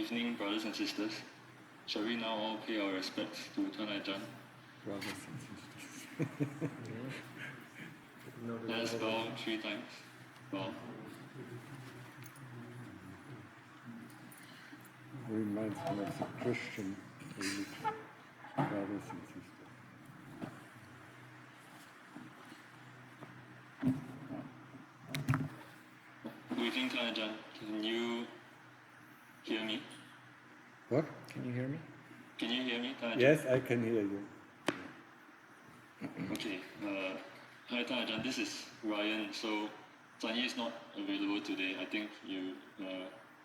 evening, brothers and sisters. Shall we now all pay our respects to Tuan Ajahn? Brothers and sisters. Let us bow 3 times. Bow. Reminds me of the Christian religion. Brothers and sisters. Good evening, Tuan Ajahn. Can you hear me? What? Can you hear me? Can you hear me, Tuan Ajahn? Yes, I can hear you. Okay. Hi, Tuan Ajahn. This is Ryan. So, Tanyi is not available today. I think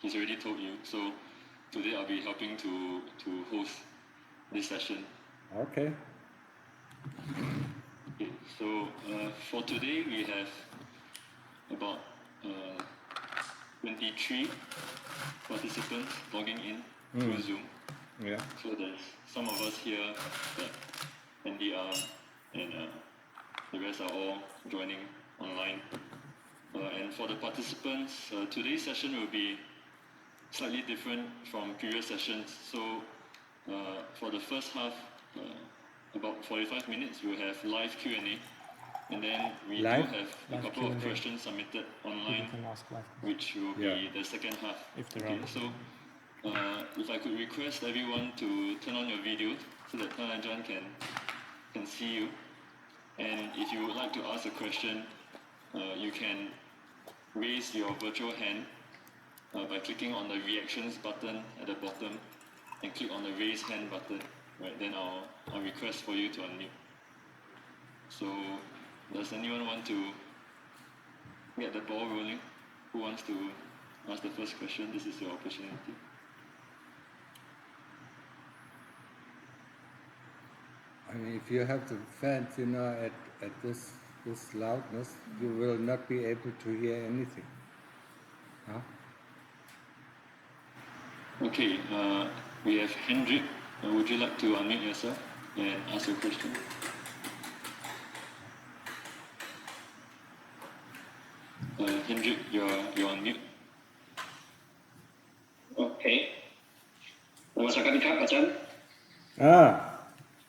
he's already told you. So, today I'll be helping to host this session. Okay. Okay. So, for today we have about 23 participants logging in through Zoom. Yeah. So there's some of us here that NDR and the rest are all joining online. And for the participants, today's session will be slightly different from previous sessions. So for the first half, about 45 minutes, we'll have live Q&A. And then we do have a couple of questions submitted online, which will be the second half. Okay, so if I could request everyone to turn on your video so that Tuan Ajahn can see you. And if you would like to ask a question, you can raise your virtual hand by clicking on the reactions button at the bottom and click on the raise hand button. Right, then I'll request for you to unmute. So, does anyone want to get the ball rolling? Who wants to ask the first question? This is your opportunity. I mean, if you have the fans, at this loudness, you will not be able to hear anything. Huh? Okay, we have Hendrik. Would you like to unmute yourself and ask your question? Hendrik, you're on mute. Okay. Namaskar, Ajahn.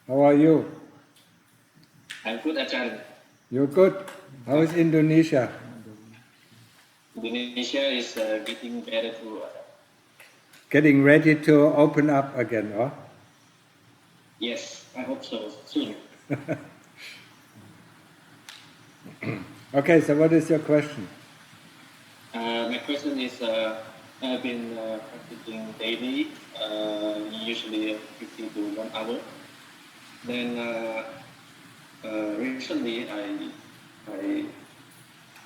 How are you? I'm good, Ajahn. You're good? How is Indonesia? Indonesia is getting better too. Getting ready to open up again, huh? Yes, I hope so, soon. Okay, so what is your question? My question is, I've been practicing daily, usually 50 to 1 hour. Then recently, I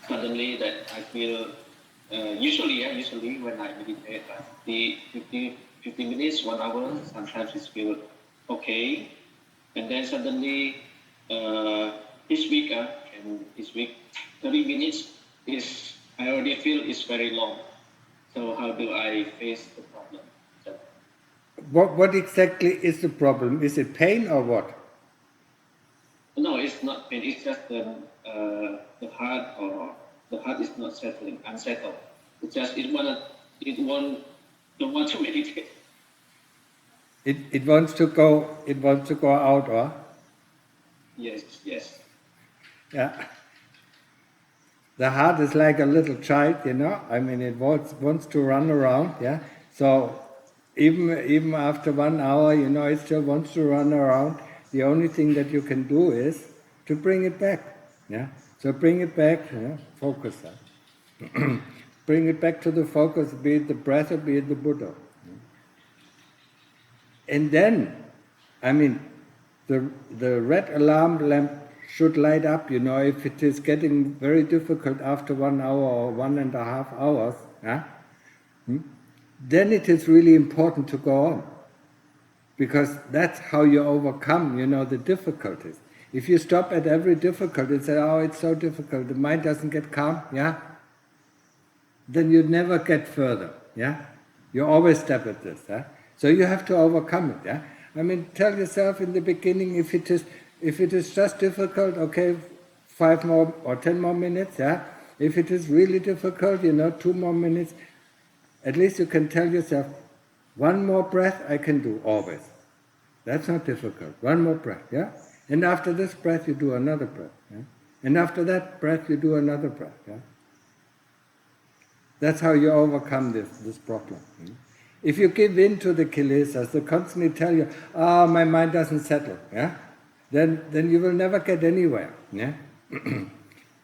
suddenly that I feel usually when I meditate, the 50 minutes, 1 hour, sometimes it feels okay, and then suddenly this week 30 minutes is I already feel it's very long. So how do I face the problem? What exactly is the problem? Is it pain or what? No, it's not pain. It's just the heart is not unsettled. It's just don't want to meditate. It wants to go out, or? Yes. Yeah. The heart is like a little child, I mean, it wants to run around, yeah. So even after 1 hour, it still wants to run around. The only thing that you can do is to bring it back, yeah. So bring it back, focus. Bring it back to the focus, be it the breath or be it the Buddha. And then, I mean, the red alarm lamp should light up, if it is getting very difficult after 1 hour or 1.5 hours, then it is really important to go on. Because that's how you overcome, the difficulties. If you stop at every difficulty and say, oh, it's so difficult, the mind doesn't get calm, then you never get further, You always step at this, So you have to overcome it, I mean, tell yourself in the beginning, if it is just difficult, okay, 5 more or 10 more minutes, If it is really difficult, 2 more minutes, at least you can tell yourself, One more breath I can do always. That's not difficult. One more breath, yeah? And after this breath you do another breath, yeah? And after that breath you do another breath, yeah? That's how you overcome this problem. Yeah? If you give in to the kilesas, they constantly tell you, my mind doesn't settle, yeah? Then you will never get anywhere, yeah?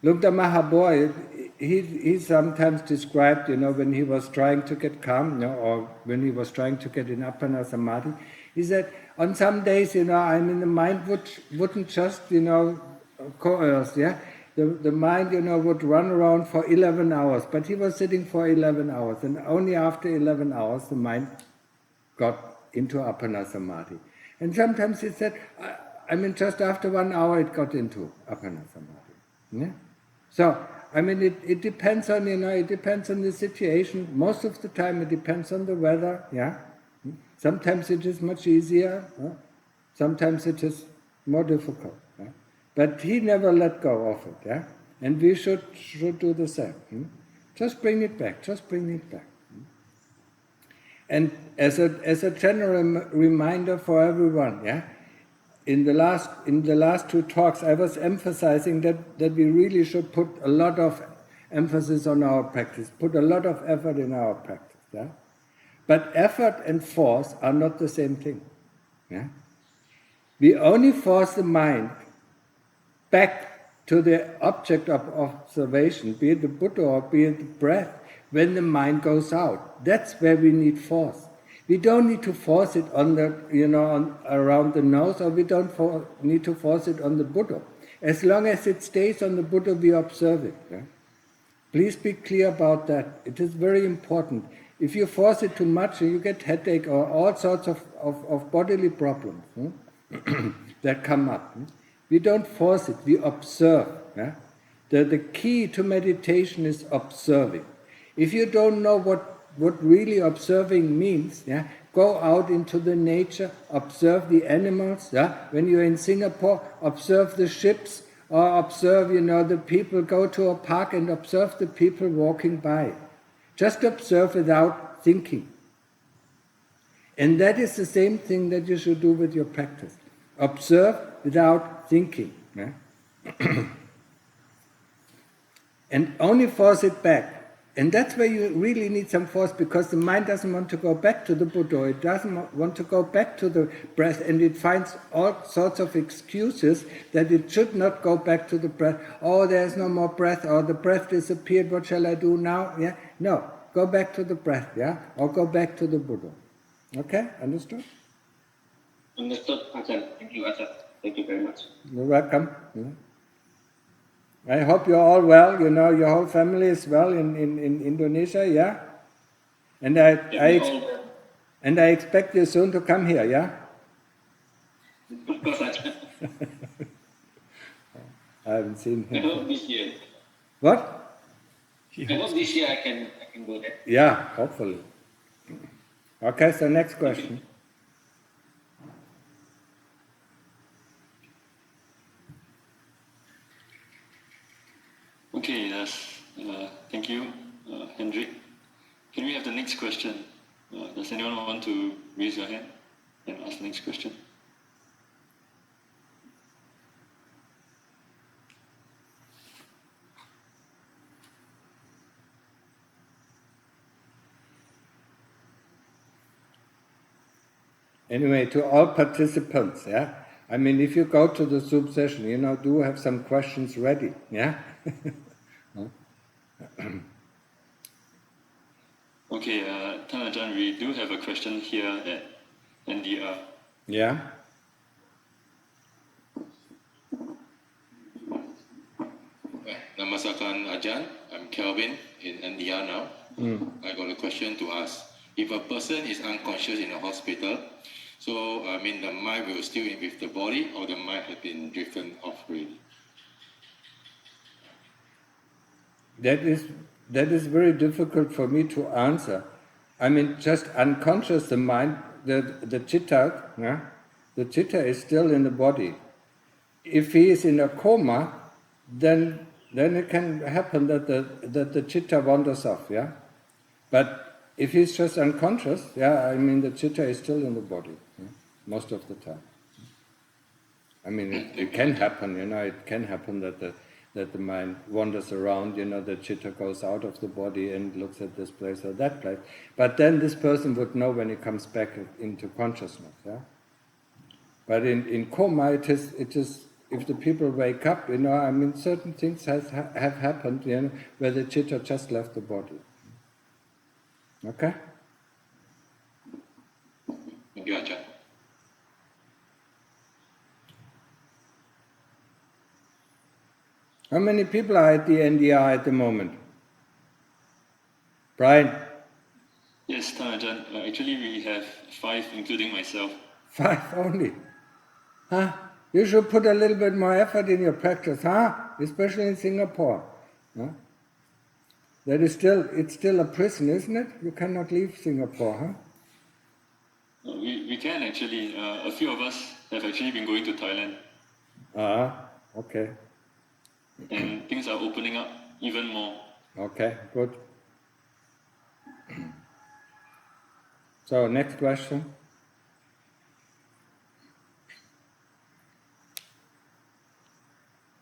Look, the Mahabodhi, he sometimes described, when he was trying to get calm, or when he was trying to get in Appana Samadhi, he said, on some days, the mind wouldn't just, coerce, yeah? The mind, would run around for 11 hours, but he was sitting for 11 hours, and only after 11 hours the mind got into Appana Samadhi. And sometimes he said, just after 1 hour it got into Appana Samadhi. Yeah? So, it depends on, it depends on the situation. Most of the time it depends on the weather, yeah? Sometimes it is much easier, sometimes it is more difficult. Yeah? But he never let go of it, yeah? And we should do the same. Just bring it back, just bring it back. And as a general reminder for everyone, yeah? In the last two talks, I was emphasizing that we really should put a lot of emphasis on our practice, put a lot of effort in our practice. Yeah? But effort and force are not the same thing. Yeah? We only force the mind back to the object of observation, be it the Buddha or be it the breath, when the mind goes out. That's where we need force. We don't need to force it on the, around the nose, or we don't need to force it on the Buddha. As long as it stays on the Buddha, we observe it. Yeah? Please be clear about that. It is very important. If you force it too much, you get headache or all sorts of bodily problems that come up. We don't force it, we observe. Yeah? The key to meditation is observing. If you don't know what really observing means, yeah, go out into the nature, observe the animals. Yeah? When you're in Singapore, observe the ships, or observe, the people. Go to a park and observe the people walking by. Just observe without thinking. And that is the same thing that you should do with your practice. Observe without thinking. Yeah? And only force it back. And that's where you really need some force, because the mind doesn't want to go back to the Buddha, it doesn't want to go back to the breath, and it finds all sorts of excuses that it should not go back to the breath. Oh, there's no more breath, or the breath disappeared, what shall I do now? Yeah? No, go back to the breath, yeah? Or go back to the Buddha. Okay, understood? Understood, Ajahn. Thank you, Ajahn. Thank you very much. You're welcome. Yeah. I hope you're all well, your whole family is well in Indonesia, yeah? And I expect you soon to come here, yeah? Of course, Ajahn. I haven't seen him. I hope this year. What? I hope this year I can do that. Yeah, hopefully. Okay, so next question. Okay, thank you, Hendrik. Can we have the next question? Does anyone want to raise your hand and ask the next question? Anyway, to all participants, yeah? If you go to the soup session, do have some questions ready, yeah? Okay, Ajahn, we do have a question here at NDR. Yeah? Namaskar Ajahn, I'm Kelvin in NDR now. I got a question to ask. If a person is unconscious in a hospital, so the mind will still in with the body, or the mind has been driven off already? That is very difficult for me to answer. Just unconscious, the mind, the citta, yeah? The citta is still in the body. If he is in a coma, then it can happen that the citta wanders off, yeah? But if he's just unconscious, yeah, I mean the citta is still in the body, most of the time. I mean, it can happen, it can happen that the mind wanders around, the citta goes out of the body and looks at this place or that place. But then this person would know when he comes back into consciousness, yeah. But in coma, it is if the people wake up, I mean, certain things have happened, where the citta just left the body. Okay? Thank you, Ajahn. How many people are at the NDR at the moment? Brian? Yes, Ajahn. Actually, we have 5, including myself. 5 only? Huh? You should put a little bit more effort in your practice, huh? Especially in Singapore. Huh? It's still a prison, isn't it? You cannot leave Singapore, huh? We can actually. A few of us have actually been going to Thailand. Okay. And things are opening up even more. Okay, good. So, next question.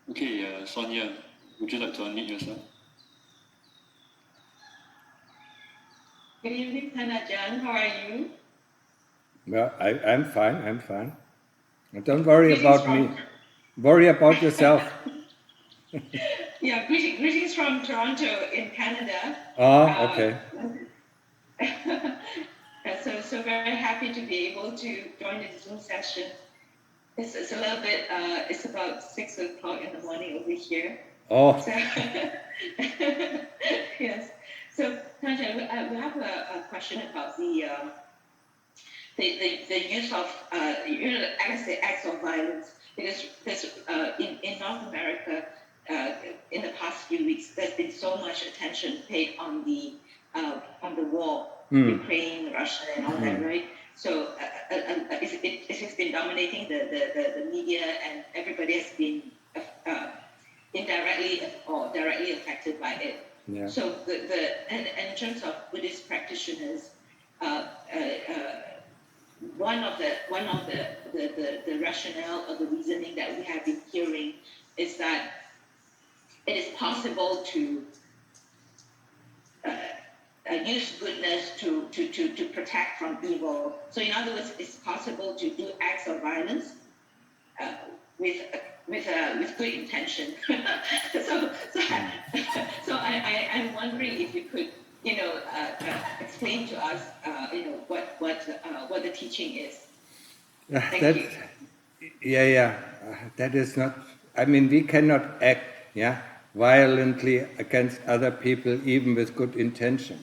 Okay, Sonia, would you like to unmute yourself? Good evening, Ajahn. How are you? Well, I'm fine. Don't worry about me. Worry about yourself. Yeah, greetings from Toronto in Canada. Okay. So very happy to be able to join the Zoom session. It's a little bit, it's about 6 o'clock in the morning over here. Oh. So, yes. So, Ajahn, we have a question about the use of, acts of violence, because in North America, in the past few weeks, there's been so much attention paid on the war, Ukraine, Russia, and all that, right? So it has been dominating the media, and everybody has been indirectly or directly affected by it. Yeah. So and in terms of Buddhist practitioners, one of the rationale or the reasoning that we have been hearing is that it is possible to use goodness to protect from evil. So in other words, it's possible to do acts of violence with good intention. so I'm wondering if you could explain to us what the teaching is. Thank you. Yeah. That is not. I mean, we cannot act, violently against other people, even with good intention,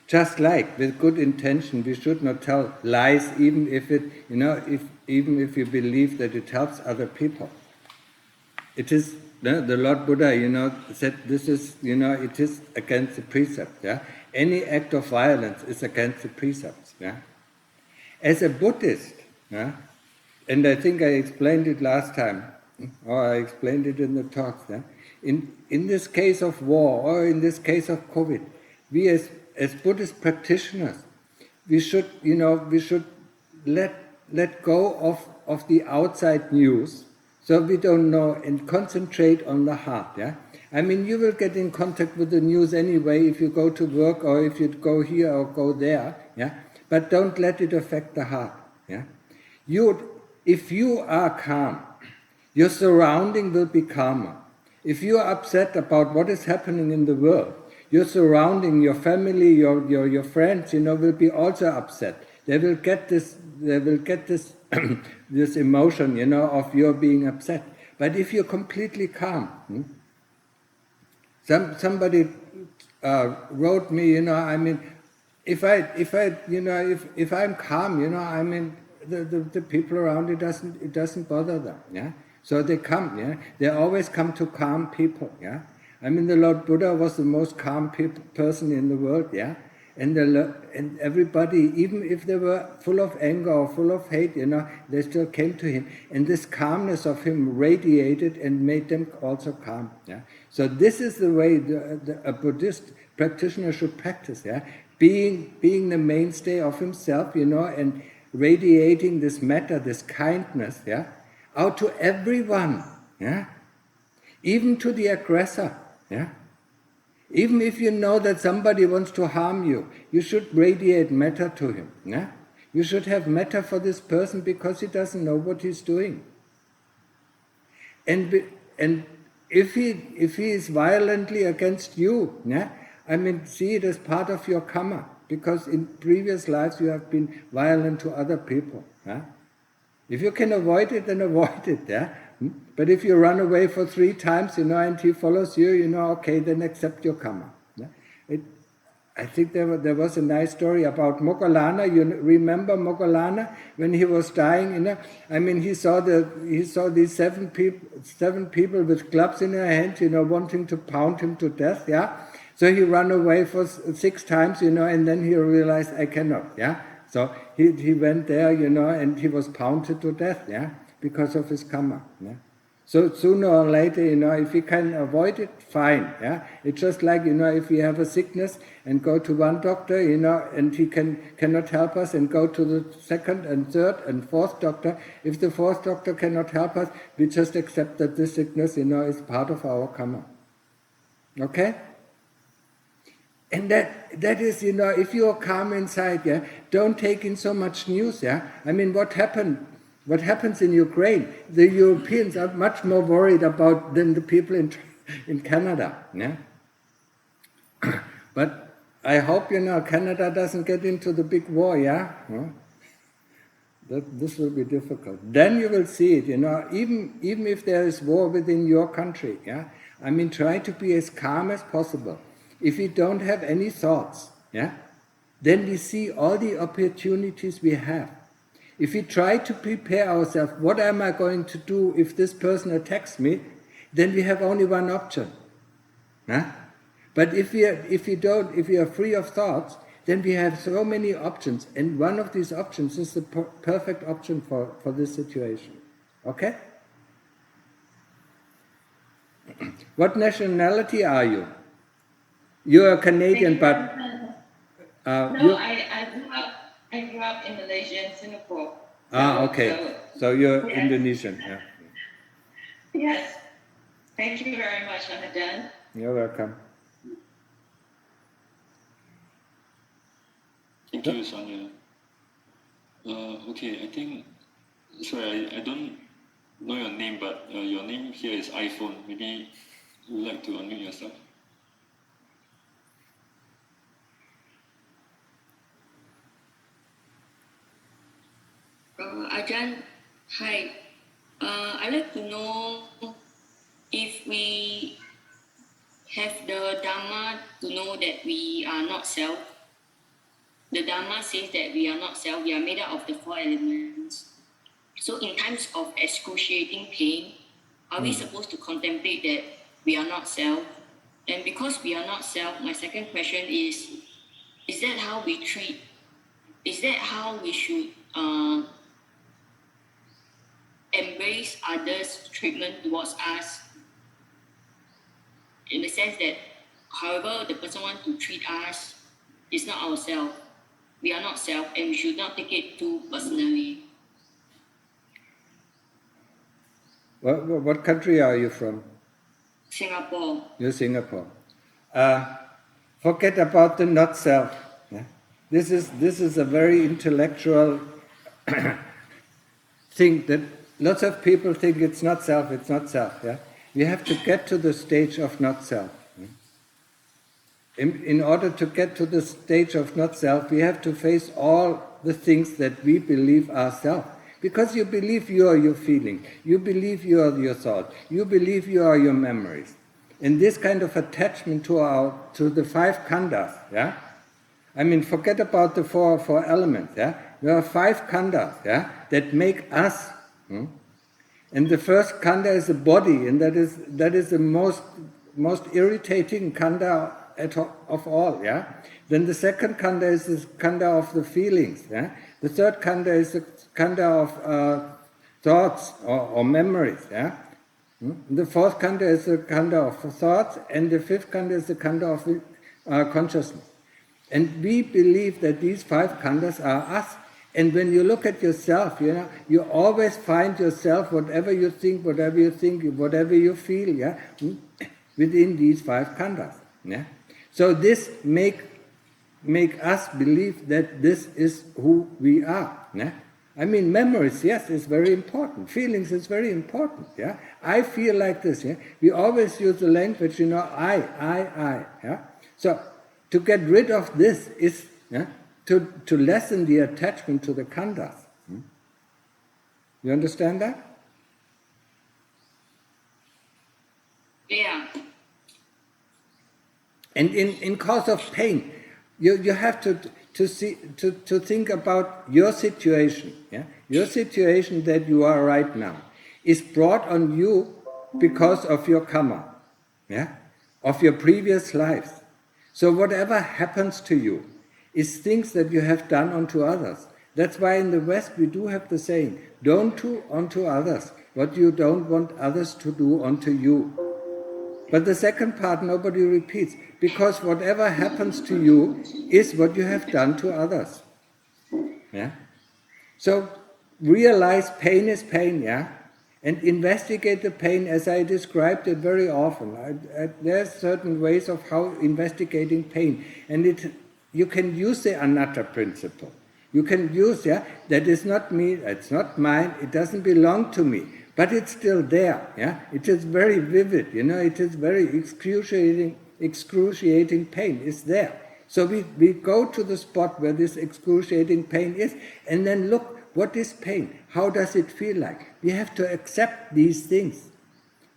Just like with good intention, we should not tell lies, even if even if you believe that it helps other people. It is the Lord Buddha, said this is, it is against the precepts, Any act of violence is against the precepts, As a Buddhist, and I think I explained it last time, or I explained it in the talks, In this case of war, or in this case of COVID, we as Buddhist practitioners, we should let go of the outside news, so we don't know, and concentrate on the heart. I mean, you will get in contact with the news anyway if you go to work or if you go here or go there. But don't let it affect the heart. If you are calm, your surrounding will be calmer. If you are upset about what is happening in the world, your surrounding, your family, your friends, will be also upset. They will get this this emotion, of your being upset. But if you're completely calm, somebody wrote me, I mean, if I'm calm, I mean, the people around it doesn't bother them, So they come, They always come to calm people, I mean, the Lord Buddha was the most calm person in the world, And everybody, even if they were full of anger or full of hate, they still came to him. And this calmness of him radiated and made them also calm. So this is the way a Buddhist practitioner should practice. being the mainstay of himself, and radiating this metta, this kindness, out to everyone, even to the aggressor, Even if you know that somebody wants to harm you, you should radiate metta to him, You should have metta for this person because he doesn't know what he's doing. And if he is violently against you, see it as part of your karma, because in previous lives you have been violent to other people. If you can avoid it, then avoid it. But if you run away for 3 times, and he follows you, okay, then accept your karma. I think there was a nice story about Moggallana. You remember Moggallana when he was dying? He saw these 7 people with clubs in their hands, wanting to pound him to death. So he ran away for 6 times, and then he realized, I cannot. So he went there, and he was pounded to death. Because of his karma. So sooner or later, if he can avoid it, fine. It's just like, if we have a sickness and go to one doctor, and he cannot help us, and go to the 2nd and 3rd and 4th doctor. If the 4th doctor cannot help us, we just accept that this sickness, is part of our karma. Okay? And that is, if you are calm inside, don't take in so much news. What happens in Ukraine? The Europeans are much more worried about than the people in Canada. But I hope Canada doesn't get into the big war. This will be difficult. Then you will see it. Even if there is war within your country. Try to be as calm as possible. If we don't have any thoughts, then we see all the opportunities we have. If we try to prepare ourselves, what am I going to do if this person attacks me? Then we have only one option. But if we are free of thoughts, then we have so many options, and one of these options is the perfect option for this situation. Okay? What nationality are you? You are Canadian, but I grew up in Malaysia and Singapore. Okay. So you're Indonesian. Yes. Thank you very much, Ajahn. You're welcome. Thank you, Sonia. Okay, I think, sorry, I don't know your name, but your name here is iPhone. Maybe you would like to unmute yourself. Ajahn, hi. I'd like to know if we have the Dhamma to know that we are not self. The Dhamma says that we are not self, we are made up of the 4 elements. So in times of excruciating pain, are we supposed to contemplate that we are not self? And because we are not self, my second question is that how we treat, is that how we should embrace others' treatment towards us, in the sense that however the person wants to treat us, it's not ourselves. We are not self, and we should not take it too personally. What country are you from? Singapore. You're Singapore. Forget about the not self. This is a very intellectual thing that lots of people think it's not self. We have to get to the stage of not self. In order to get to the stage of not self, we have to face all the things that we believe are self. Because you believe you are your feeling, you believe you are your thought, you believe you are your memories. And this kind of attachment to the 5 khandhas, forget about the four elements, There are 5 khandhas, that make us. And the first khandha is the body, and that is the most irritating khandha of all, Then the second khandha is the khandha of the feelings, The third khandha is the khandha of thoughts or memories, The fourth khandha is the khandha of thoughts, and the fifth khandha is the khandha of consciousness. And we believe that these 5 khandhas are us. And when you look at yourself, you always find yourself, whatever you think, whatever you feel, within these 5 khandhas. Yeah? So this make us believe that this is who we are. Yeah? I mean, memories, yes, is very important. Feelings is very important. Yeah, I feel like this. Yeah, we always use the language, I. Yeah, so to get rid of this is to lessen the attachment to the khandhas. You understand that? Yeah. And in cause of pain, you have to think about your situation. Yeah? Your situation that you are right now is brought on you because of your karma, of your previous lives. So whatever happens to you is things that you have done unto others. That's why in the West we do have the saying, don't do unto others what you don't want others to do unto you. But the second part nobody repeats, because whatever happens to you is what you have done to others. Yeah? So realize pain is pain, and investigate the pain as I described it very often. There's certain ways of how investigating pain, and you can use the anatta principle. You can use, that is not me, it's not mine, it doesn't belong to me. But it's still there, It is very vivid, it is very excruciating pain is there. So we go to the spot where this excruciating pain is, and then look, what is pain? How does it feel like? We have to accept these things.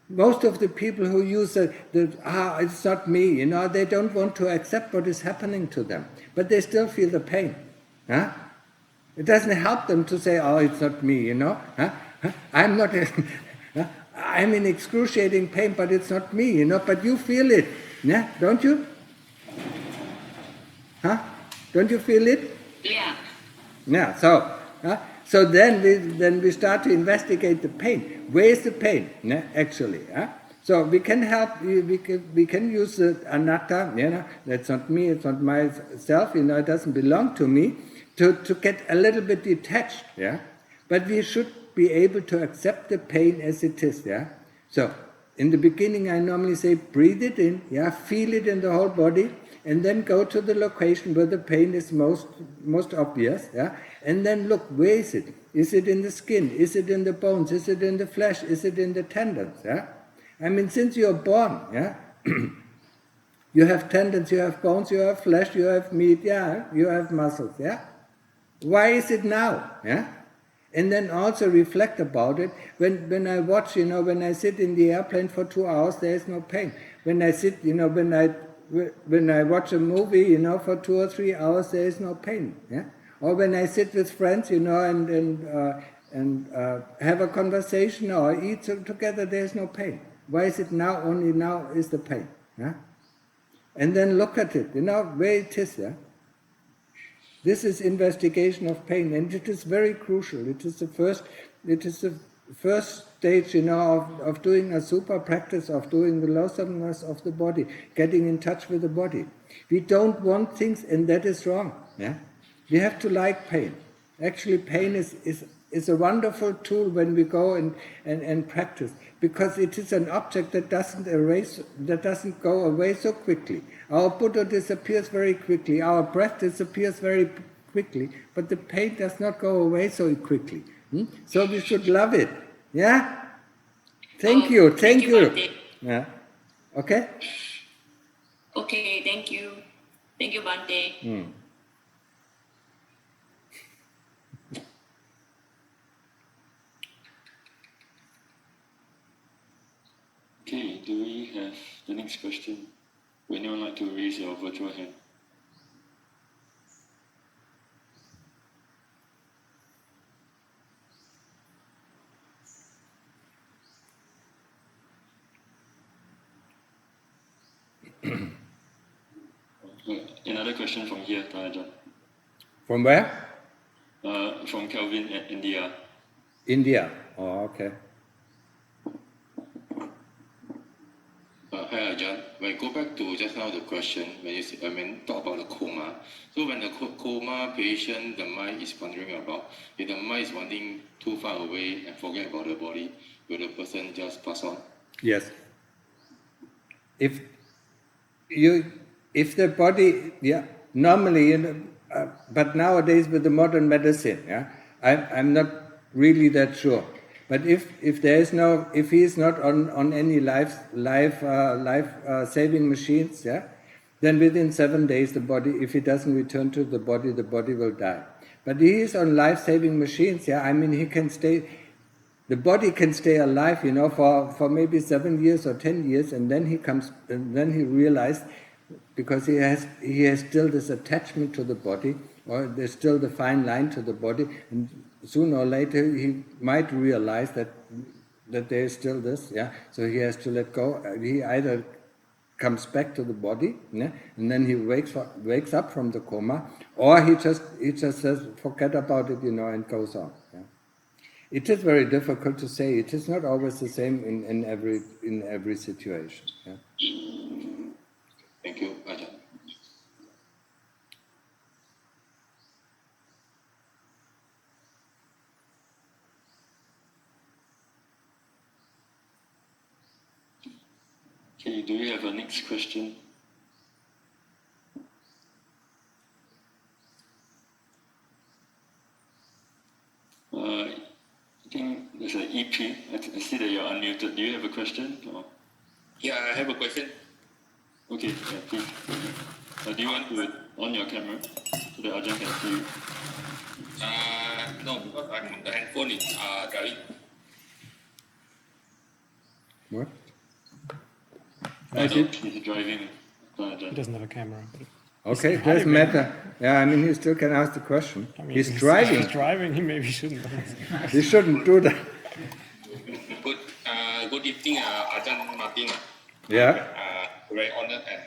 Most of the people who use it's not me, they don't want to accept what is happening to them, but they still feel the pain. It doesn't help them to say, oh, it's not me, I'm not, I'm in excruciating pain, but it's not me, but you feel it, don't you? Don't you feel it? Yeah. Yeah, so then we start to investigate the pain. Where is the pain, actually? So we can help, we can use the anatta, that's not me, it's not myself, it doesn't belong to me, to get a little bit detached, But we should be able to accept the pain as it is, So, in the beginning I normally say, breathe it in, feel it in the whole body, and then go to the location where the pain is most obvious, and then look, where is it? Is it in the skin? Is it in the bones? Is it in the flesh? Is it in the tendons? I mean, since you're born, you have tendons, you have bones, you have flesh, you have meat, you have muscles, Why is it now? And then also reflect about it. When I watch, when I sit in the airplane for 2 hours, there is no pain. When I sit, when I watch a movie, for 2 or 3 hours, there is no pain. Or when I sit with friends, and have a conversation or eat together, there is no pain. Why is it now? Only now is the pain. And then look at it, where it is. This is investigation of pain, and it is very crucial. It is the first stage, of doing a super practice, of doing the lonesomeness of the body, getting in touch with the body. We don't want things, and that is wrong. We have to like pain. Actually, pain is a wonderful tool when we go and practice, because it is an object that doesn't go away so quickly. Our Buddha disappears very quickly, our breath disappears very quickly, but the pain does not go away so quickly. So we should love it. Thank you. Bhante. Yeah. Okay? Okay, thank you. Thank you, Bhante. Okay, do we have the next question? Would anyone like to raise your virtual hand? Another question from here, Ajahn. From where? From Kelvin at India. India. Oh, okay. Hi Ajahn. When I go back to just now the question, when you talk about the coma. So when the coma patient, the mind is wondering about, if the mind is wandering too far away and forget about the body, will the person just pass on? Yes. If the body, normally, but nowadays with the modern medicine, I'm not really that sure. But if he is not on any life saving machines, then within 7 days the body, if he doesn't return to the body will die. But he is on life saving machines, he can stay. The body can stay alive, for maybe 7 years or 10 years, and then he realized, because he has still this attachment to the body, or there's still the fine line to the body, and sooner or later he might realize that there is still this, so he has to let go. He either comes back to the body, and then he wakes up from the coma, or he just says, forget about it, and goes on. It is very difficult to say. It is not always the same in every situation. Thank you, Ajahn. Okay, do we have a next question? I think there's an EP. I see that you're unmuted. Do you have a question? Or? Yeah, I have a question. Okay, please. Do you want to on your camera so that Ajahn can see you? No, because the handphone is driving. What? He's driving. He doesn't have a camera. Okay, it doesn't matter. He still can ask the question. He's driving. He's driving, he maybe shouldn't. He shouldn't do that. Good evening, Ajahn Martin. Yeah. Very honored and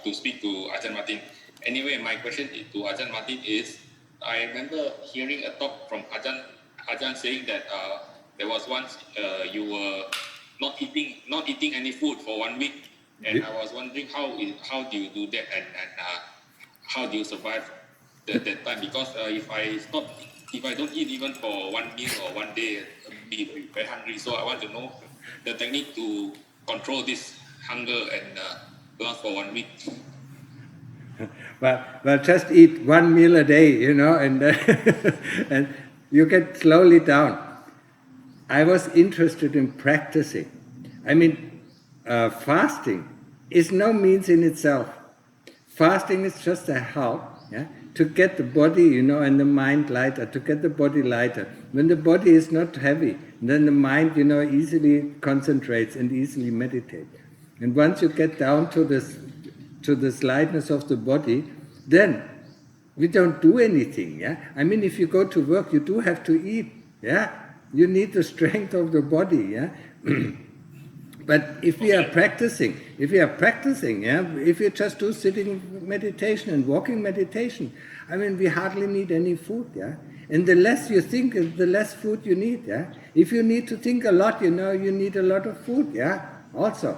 to speak to Ajahn Martin. Anyway, my question to Ajahn Martin is, I remember hearing a talk from Ajahn saying that there was once you were not eating any food for 1 week, and I was wondering how do you do that, and how do you survive that time? Because if I don't eat even for 1 meal or 1 day, I'll be very hungry. So I want to know the technique to control this hunger and last for 1 week. Well, just eat 1 meal a day, and and you get slowly down. I was interested in practicing. Fasting is no means in itself. Fasting is just a help, to get the body, and the mind lighter, to get the body lighter. When the body is not heavy, then the mind, easily concentrates and easily meditates. And once you get down to this lightness of the body, then we don't do anything. If you go to work, you do have to eat. You need the strength of the body. But if we are practicing, if you just do sitting meditation and walking meditation, we hardly need any food. And the less you think, the less food you need. If you need to think a lot, you need a lot of food. Also,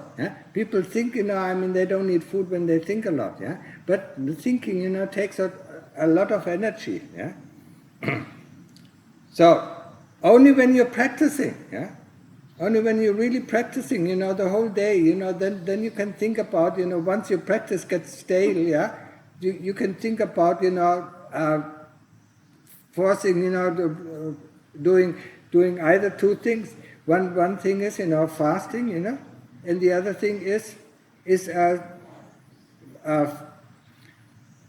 people think, they don't need food when they think a lot. But the thinking, takes a lot of energy. So only when you're practicing, only when you're really practicing, the whole day, then you can think about, once your practice gets stale, you can think about, forcing, doing either two things. One thing is, fasting, and the other thing is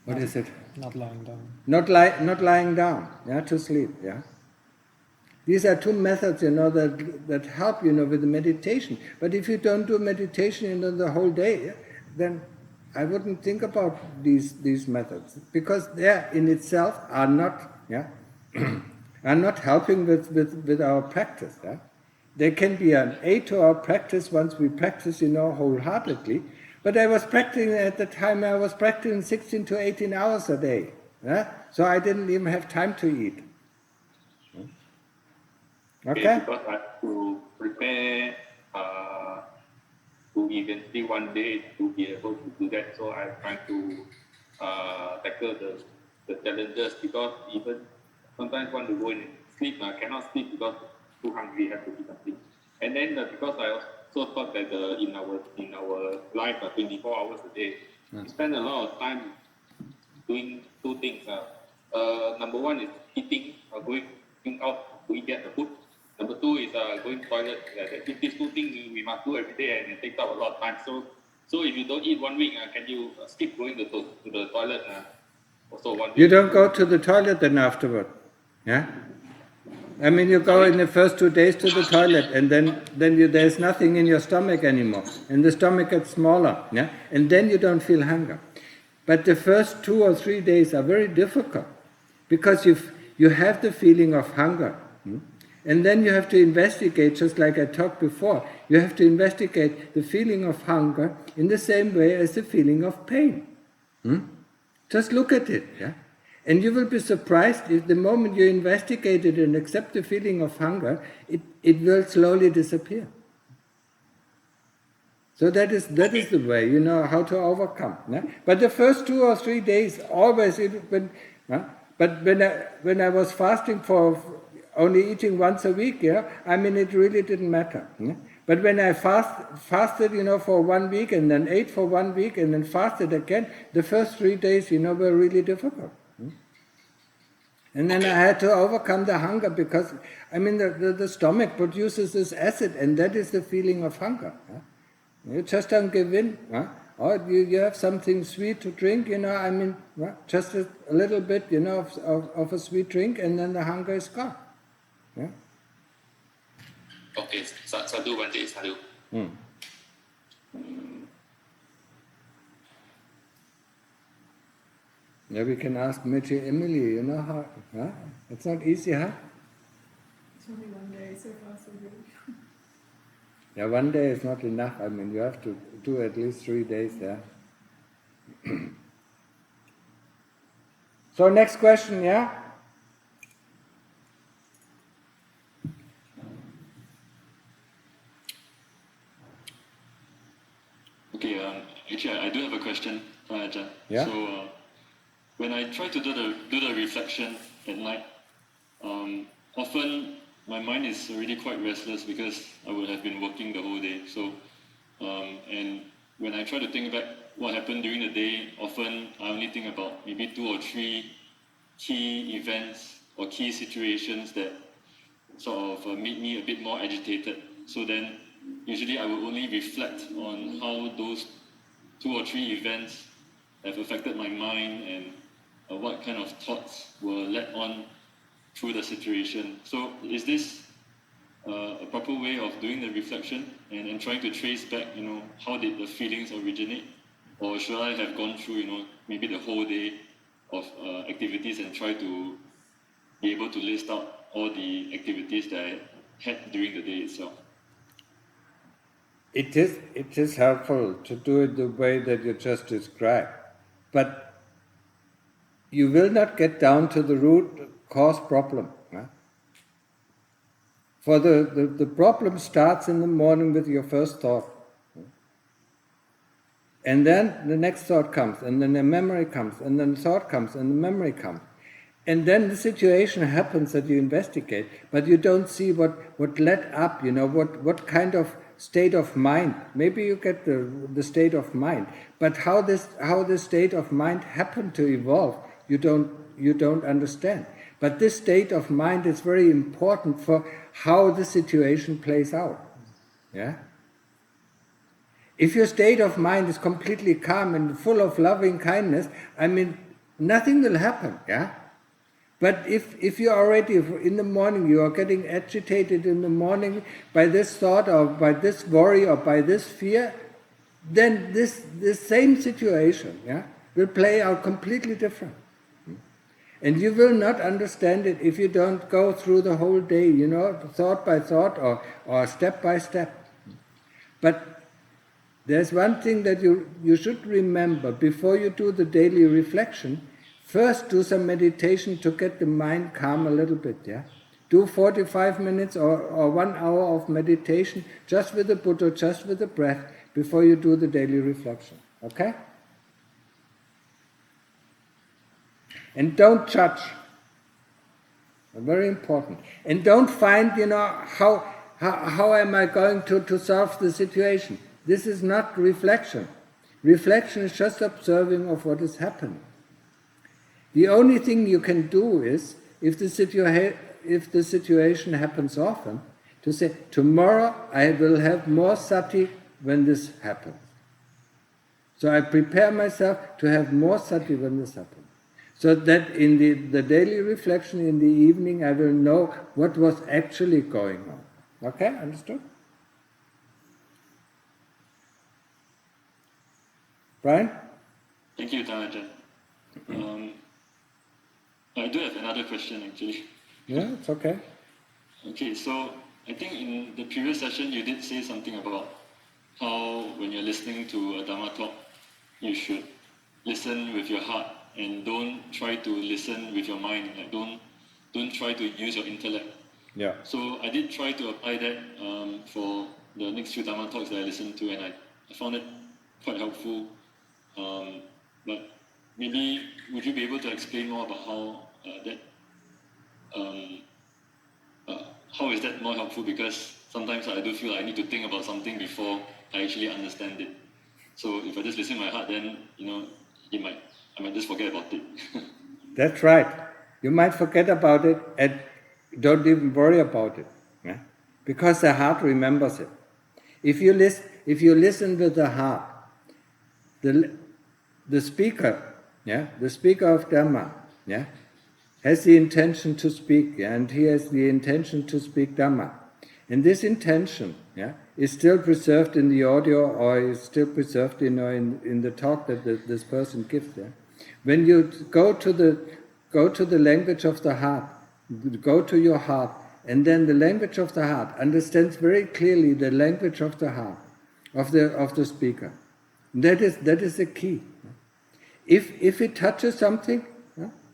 what is it? Not lying down. Not lying down, to sleep, These are two methods, that help, with the meditation. But if you don't do meditation, the whole day, then I wouldn't think about these methods, because they in itself are not, are not helping with our practice. They can be an aid to our practice once we practice, wholeheartedly. But I was practicing at the time. I was practicing 16 to 18 hours a day, so I didn't even have time to eat. Okay. Because I have to prepare to eventually one day to be able to do that. So I'm trying to tackle the challenges, because even sometimes want to go and sleep, I cannot sleep because too hungry, have to eat something. And then because I also thought that in our life, 24 hours a day, we spend a lot of time doing two things. Number one is eating, going out to get the food. Number two is going to toilet. These two things we must do every day, and it takes up a lot of time. So if you don't eat 1 week, can you skip going to the toilet? Also 1 week. You don't go to the toilet then afterward, yeah? I mean, you go in the first 2 days to the toilet, and then there's nothing in your stomach anymore, and the stomach gets smaller, yeah? And then you don't feel hunger. But the first 2 or 3 days are very difficult, because you have the feeling of hunger. And then you have to investigate, just like I talked before, you have to investigate the feeling of hunger in the same way as the feeling of pain. Just look at it, yeah? And you will be surprised if the moment you investigate it and accept the feeling of hunger, it will slowly disappear. So that is the way, you know, how to overcome. Yeah? But the first 2 or 3 days, always, but when I was fasting for only eating once a week, yeah, I mean, it really didn't matter. Yeah? But when I fasted, you know, for 1 week, and then ate for 1 week, and then fasted again, the first 3 days, you know, were really difficult. And then I had to overcome the hunger, because, I mean, the stomach produces this acid, and that is the feeling of hunger. Yeah? You just don't give in. Yeah? Or you have something sweet to drink, you know, I mean, just a little bit, you know, of a sweet drink, and then the hunger is gone. Yeah? Okay, sadhu Bante, sadhu. Yeah, we can ask Michi Emily, you know how, huh? It's not easy, huh? It's only 1 day, so far so good. Yeah, 1 day is not enough. I mean, you have to do at least 3 days, yeah? So next question, yeah? Okay, actually, I do have a question, Ajahn. Yeah? So, when I try to do the reflection at night, often my mind is already quite restless, because I would have been working the whole day. So, and when I try to think back what happened during the day, often I only think about maybe 2 or 3 key events or key situations that sort of made me a bit more agitated. So then, usually I will only reflect on how those 2 or 3 events have affected my mind, and what kind of thoughts were led on through the situation. So is this a proper way of doing the reflection and trying to trace back, you know, how did the feelings originate? Or should I have gone through, you know, maybe the whole day of activities and try to be able to list out all the activities that I had during the day itself? It is helpful to do it the way that you just described. But you will not get down to the root cause problem. Huh? For the problem starts in the morning with your first thought. And then the next thought comes, and then the memory comes, and then the thought comes, and the memory comes. And then the situation happens that you investigate, but you don't see what led up, you know, what kind of state of mind. Maybe you get the state of mind, but how the state of mind happened to evolve, you don't understand. But this state of mind is very important for how the situation plays out. Yeah? If your state of mind is completely calm and full of loving kindness, I mean, nothing will happen. Yeah? But if you already, in the morning, you are getting agitated in the morning by this thought or by this worry or by this fear, then this same situation, yeah, will play out completely different. And you will not understand it if you don't go through the whole day, you know, thought by thought or step by step. But there's one thing that you should remember before you do the daily reflection. First, do some meditation to get the mind calm a little bit, yeah? Do 45 minutes or 1 hour of meditation just with the Buddha, just with the breath, before you do the daily reflection. Okay? And don't judge. Very important. And don't find, how am I going to solve the situation? This is not reflection. Reflection is just observing of what is happening. The only thing you can do is, if the situation happens often, to say, tomorrow I will have more sati when this happens. So I prepare myself to have more sati when this happens. So that in the daily reflection in the evening I will know what was actually going on. Okay, understood? Brian? Thank you, Ajahn. I do have another question actually. Yeah, it's okay. Okay, so I think in the previous session you did say something about how when you're listening to a Dhamma talk, you should listen with your heart and don't try to listen with your mind. Like don't try to use your intellect. Yeah. So I did try to apply that for the next few Dhamma talks that I listened to, and I found it quite helpful. But maybe would you be able to explain more about how how is that more helpful? Because sometimes I do feel I need to think about something before I actually understand it. So if I just listen to my heart, then I might just forget about it. That's right. You might forget about it and don't even worry about it, yeah? Because the heart remembers it. If you listen with the heart, the speaker, yeah, the speaker of Dhamma, yeah, has the intention to speak, yeah, and he has the intention to speak Dhamma. And this intention, yeah, is still preserved in the audio or is still preserved in the talk that this person gives. Yeah? When you go to the language of the heart, go to your heart, and then the language of the heart understands very clearly the language of the heart of the speaker. That is the key. If it touches something,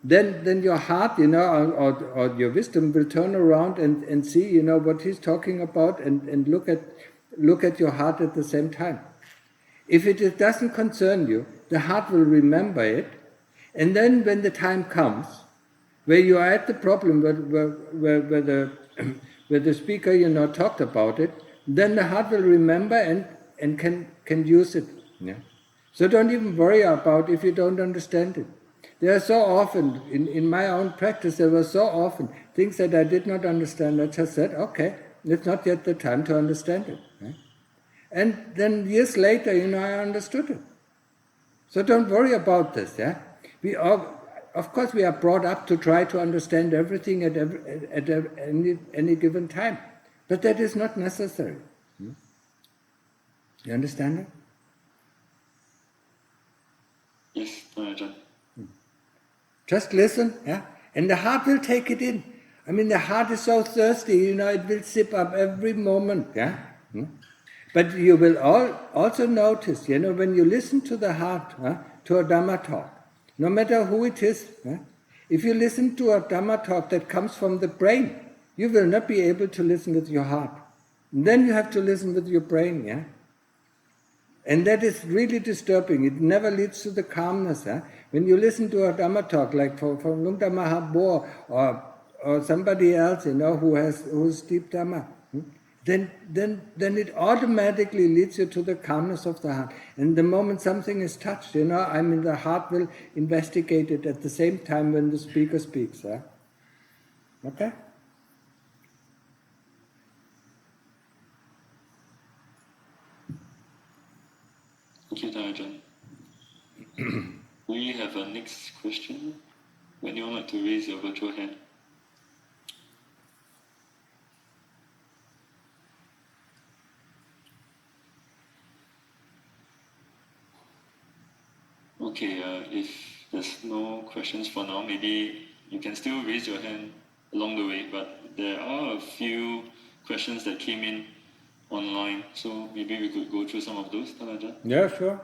then your heart, or your wisdom will turn around and see, what he's talking about, and look at your heart at the same time. If it doesn't concern you, the heart will remember it, and then when the time comes, where you are at the problem, where the speaker, talked about it, then the heart will remember and can use it. Yeah? So don't even worry about if you don't understand it. There are so often, in my own practice, there were so often things that I did not understand. I just said, okay, it's not yet the time to understand it. Right? And then years later, I understood it. So don't worry about this. Yeah, of course, we are brought up to try to understand everything at any given time, but that is not necessary. You understand it? Yes, Ajahn. Just listen, yeah, and the heart will take it in. I mean, the heart is so thirsty, it will sip up every moment, yeah. But you will also notice, when you listen to the heart, to a Dhamma talk, no matter who it is, if you listen to a Dhamma talk that comes from the brain, you will not be able to listen with your heart. And then you have to listen with your brain, yeah. And that is really disturbing. It never leads to the calmness. When you listen to a Dhamma talk, like from Lungta Mahabor or somebody else, who's deep Dhamma, then it automatically leads you to the calmness of the heart. And the moment something is touched, the heart will investigate it at the same time when the speaker speaks. Okay? Thank you, Ajahn. We have a next question. Would anyone like to raise your virtual hand? Okay, if there's no questions for now, maybe you can still raise your hand along the way, but there are a few questions that came in online, so maybe we could go through some of those, Ajahn. Yeah, sure.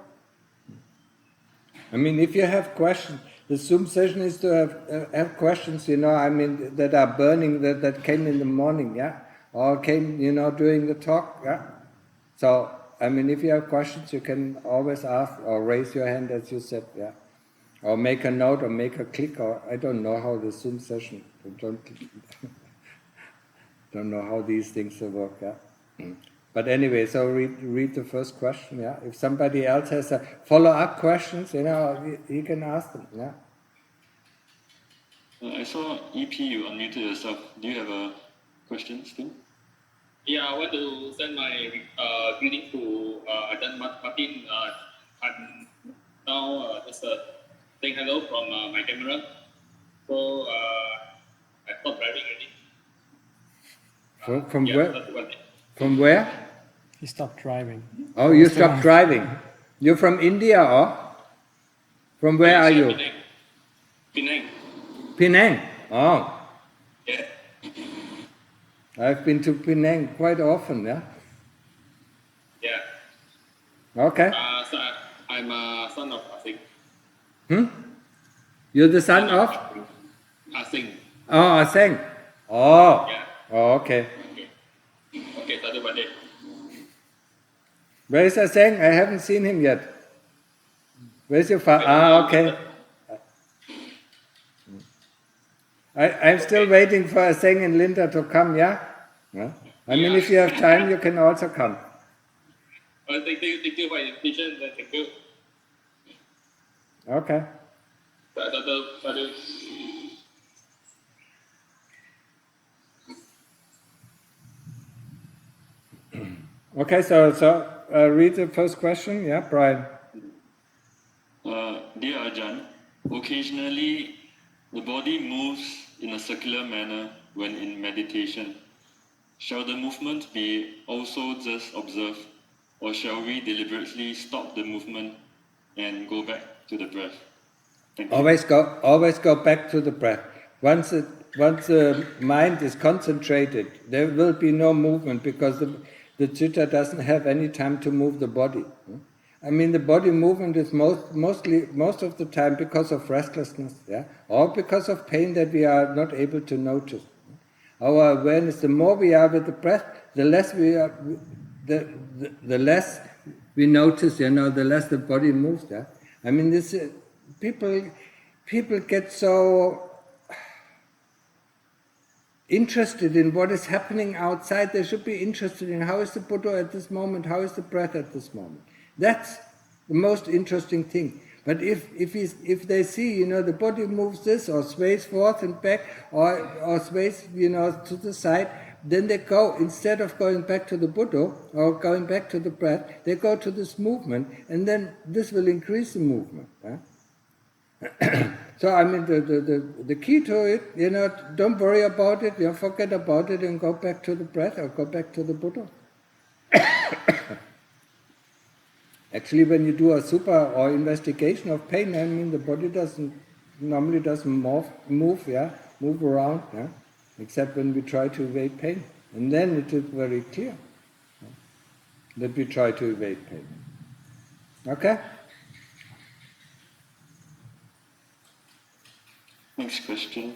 I mean, if you have questions, the Zoom session is to have questions, that are burning, that came in the morning, yeah, or came, during the talk, yeah. So I mean, if you have questions, you can always ask or raise your hand, as you said, yeah. Or make a note or make a click, or I don't know how the Zoom session, don't know how these things will work, yeah. But anyway, so read the first question, yeah. If somebody else has a follow-up questions, you can ask them, yeah. I saw EP, you unmuted yourself. Do you have a question still? Yeah, I want to send my greeting to Ajahn Martin. I'm now just saying hello from my camera. So I stopped driving already. From yeah, where? that's one thing. From where? He stopped driving. Oh, you stopped driving. You're from India, or? From where are you? Penang. Penang. Penang. Oh. Yeah. I've been to Penang quite often, yeah? Yeah. Okay. So I'm a son of Asengh. You're the son of? Asengh. Oh, Asengh. Oh. Yeah. Oh, okay. Okay, Sadhu Bade. Where is Asengh? I haven't seen him yet. Where's your father? Ah, okay. I'm still waiting for Asengh and Linda to come, yeah? I mean, if you have time, you can also come. Thank you for the invitation. Thank you. Okay. Sadhu. Okay, so read the first question, yeah, Brian. Dear Ajahn, occasionally the body moves in a circular manner when in meditation. Shall the movement be also just observed, or shall we deliberately stop the movement and go back to the breath? Thank you. Always go back to the breath. Once the mind is concentrated, there will be no movement, because the citta doesn't have any time to move the body. I mean, the body movement is most of the time because of restlessness, yeah, or because of pain that we are not able to notice. Our awareness, the more we are with the breath, the less we are, the less we notice, the less the body moves. Yeah, I mean, this people get so interested in what is happening outside. They should be interested in how is the Buddha at this moment, how is the breath at this moment. That's the most interesting thing. But if they see, the body moves this, or sways forth and back, or sways, to the side, then they go, instead of going back to the Buddha or going back to the breath, they go to this movement, and then this will increase the movement. Yeah? So I mean, the key to it, don't worry about it, forget about it, and go back to the breath or go back to the Buddha. Actually, when you do a super or investigation of pain, I mean, the body normally doesn't move around, yeah, except when we try to evade pain, and then it is very clear that we try to evade pain. Okay. Next question.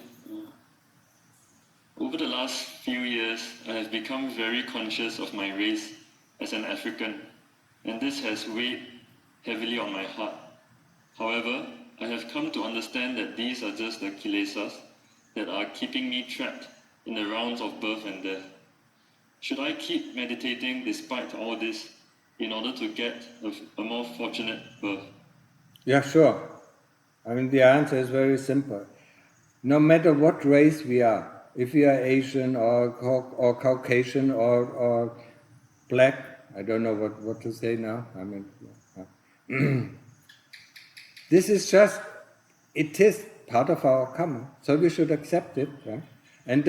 Over the last few years, I have become very conscious of my race as an African, and this has weighed heavily on my heart. However, I have come to understand that these are just the kilesas that are keeping me trapped in the rounds of birth and death. Should I keep meditating despite all this in order to get a more fortunate birth? Yeah, sure. I mean, the answer is very simple. No matter what race we are, if we are Asian or Caucasian or black, I don't know what to say now. I mean, this is just, it is part of our karma, so we should accept it, yeah? And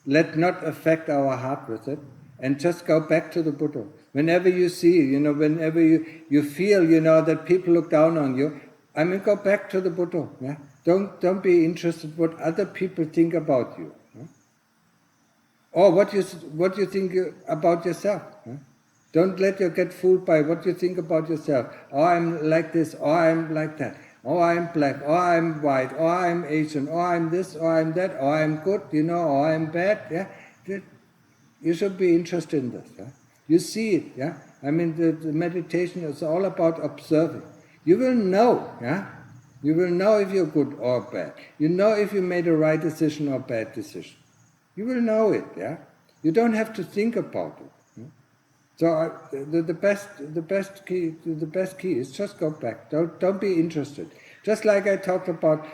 let not affect our heart with it, and just go back to the Buddha. Whenever you see, whenever you feel, that people look down on you, I mean, go back to the Buddha. Yeah? Don't be interested what other people think about you, yeah? Or what you think about yourself. Yeah? Don't let you get fooled by what you think about yourself. Oh, I'm like this, or I'm like that. Oh, I'm black, or I'm white, or I'm Asian, or I'm this, or I'm that, or I'm good, or I'm bad. Yeah, you should be interested in this. Yeah? You see it, yeah? I mean, the meditation is all about observing. You will know, yeah? You will know if you're good or bad. You know if you made a right decision or bad decision. You will know it, yeah? You don't have to think about it. Yeah? So the best key is just go back. Don't be interested. Just like I talked about,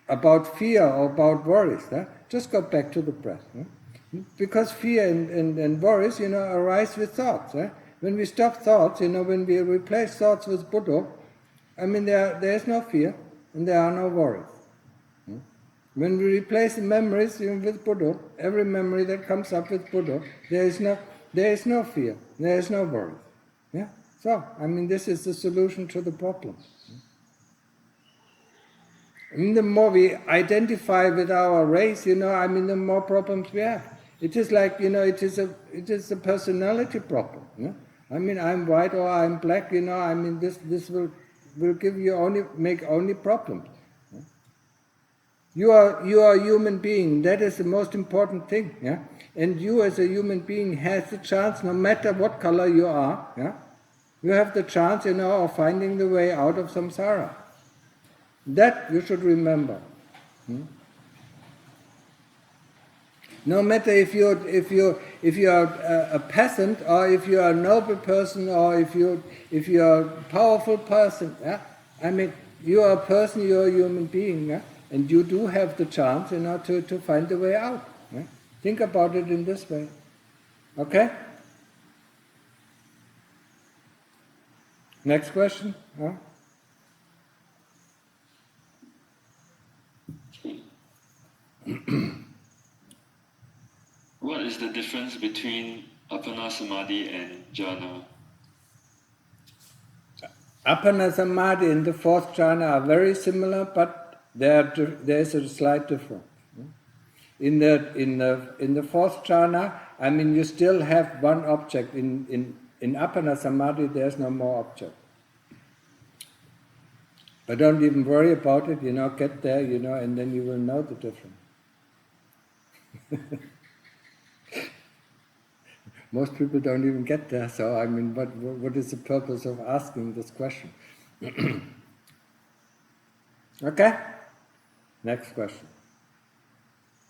about fear or about worries. Yeah? Just go back to the breath. Yeah? Because fear and worries, arise with thoughts. Yeah? When we stop thoughts, when we replace thoughts with Buddha, I mean, there is no fear and there are no worries. When we replace the memories with Buddha, every memory that comes up with Buddha, there is no fear, there is no worry. Yeah? So, I mean, this is the solution to the problem. I mean, the more we identify with our race, the more problems we have. It is like, it is a personality problem. Yeah? I mean, I'm white or I'm black, this will give you make only problems. You are a human being. That is the most important thing. Yeah? And you as a human being has the chance, no matter what color you are, yeah? You have the chance, of finding the way out of samsara. That you should remember. No matter if you are a peasant or if you are a noble person or if you are a powerful person, yeah? I mean, you are a person, you are a human being, yeah? And you do have the chance, to find the way out. Yeah? Think about it in this way. Okay? Next question? Huh? What is the difference between Appana Samadhi and Jhana? Appana Samadhi and the fourth jhana are very similar, but there is a slight difference. In the fourth jhana, I mean, you still have one object. In Appana Samadhi, there's no more object. But don't even worry about it. Get there, and then you will know the difference. Most people don't even get there, so I mean, what is the purpose of asking this question? Okay? Next question.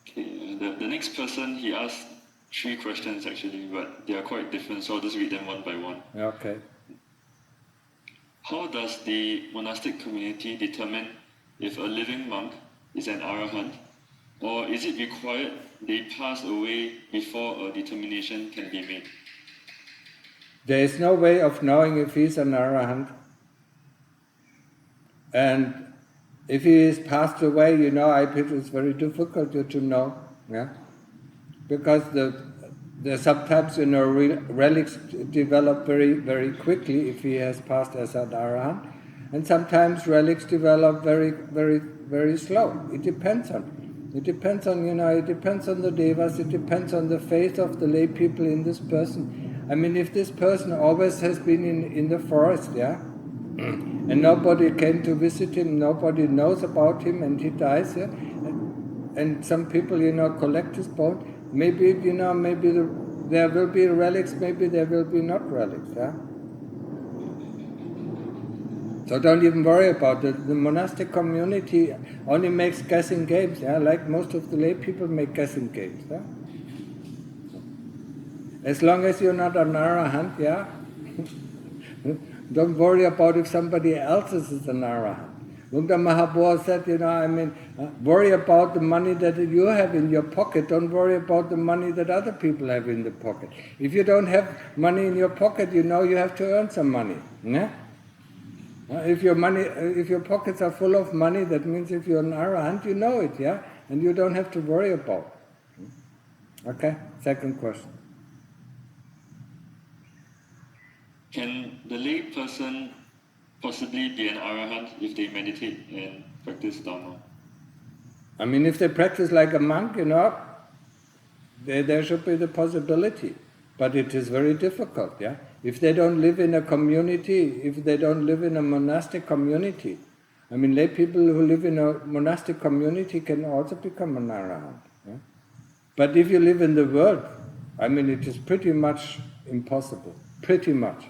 Okay, the next person, he asked 3 questions actually, but they are quite different, so I'll just read them one by one. Okay. How does the monastic community determine if a living monk is an Arahant, or is it required they pass away before a determination can be made? There is no way of knowing if he is an Arahant. And if he is passed away, I think it's very difficult to know. Yeah? Because the sometimes, relics develop very, very quickly if he has passed as an Arahant. And sometimes relics develop very, very, very slow. It depends on the devas, it depends on the faith of the lay people in this person. I mean, if this person always has been in the forest, yeah, and nobody came to visit him, nobody knows about him, and he dies, yeah, and some people, collect his bone, maybe, there will be relics, maybe there will be not relics, yeah. So don't even worry about it. The monastic community only makes guessing games, yeah? Like most of the lay people make guessing games. Yeah? As long as you're not an Arahant, yeah? Don't worry about if somebody else is an Arahant. Lungta Mahabua said, worry about the money that you have in your pocket. Don't worry about the money that other people have in the pocket. If you don't have money in your pocket, you have to earn some money. Yeah? If your pockets are full of money, that means if you're an Arahant, you know it, yeah? And you don't have to worry about it. Okay? Second question. Can the lay person possibly be an Arahant if they meditate and practice Dhamma? I mean, if they practice like a monk, there should be the possibility. But it is very difficult, yeah? If they don't live in a community, if they don't live in a monastic community, I mean, lay people who live in a monastic community can also become an Arahant. Yeah? But if you live in the world, I mean, it is pretty much impossible, pretty much.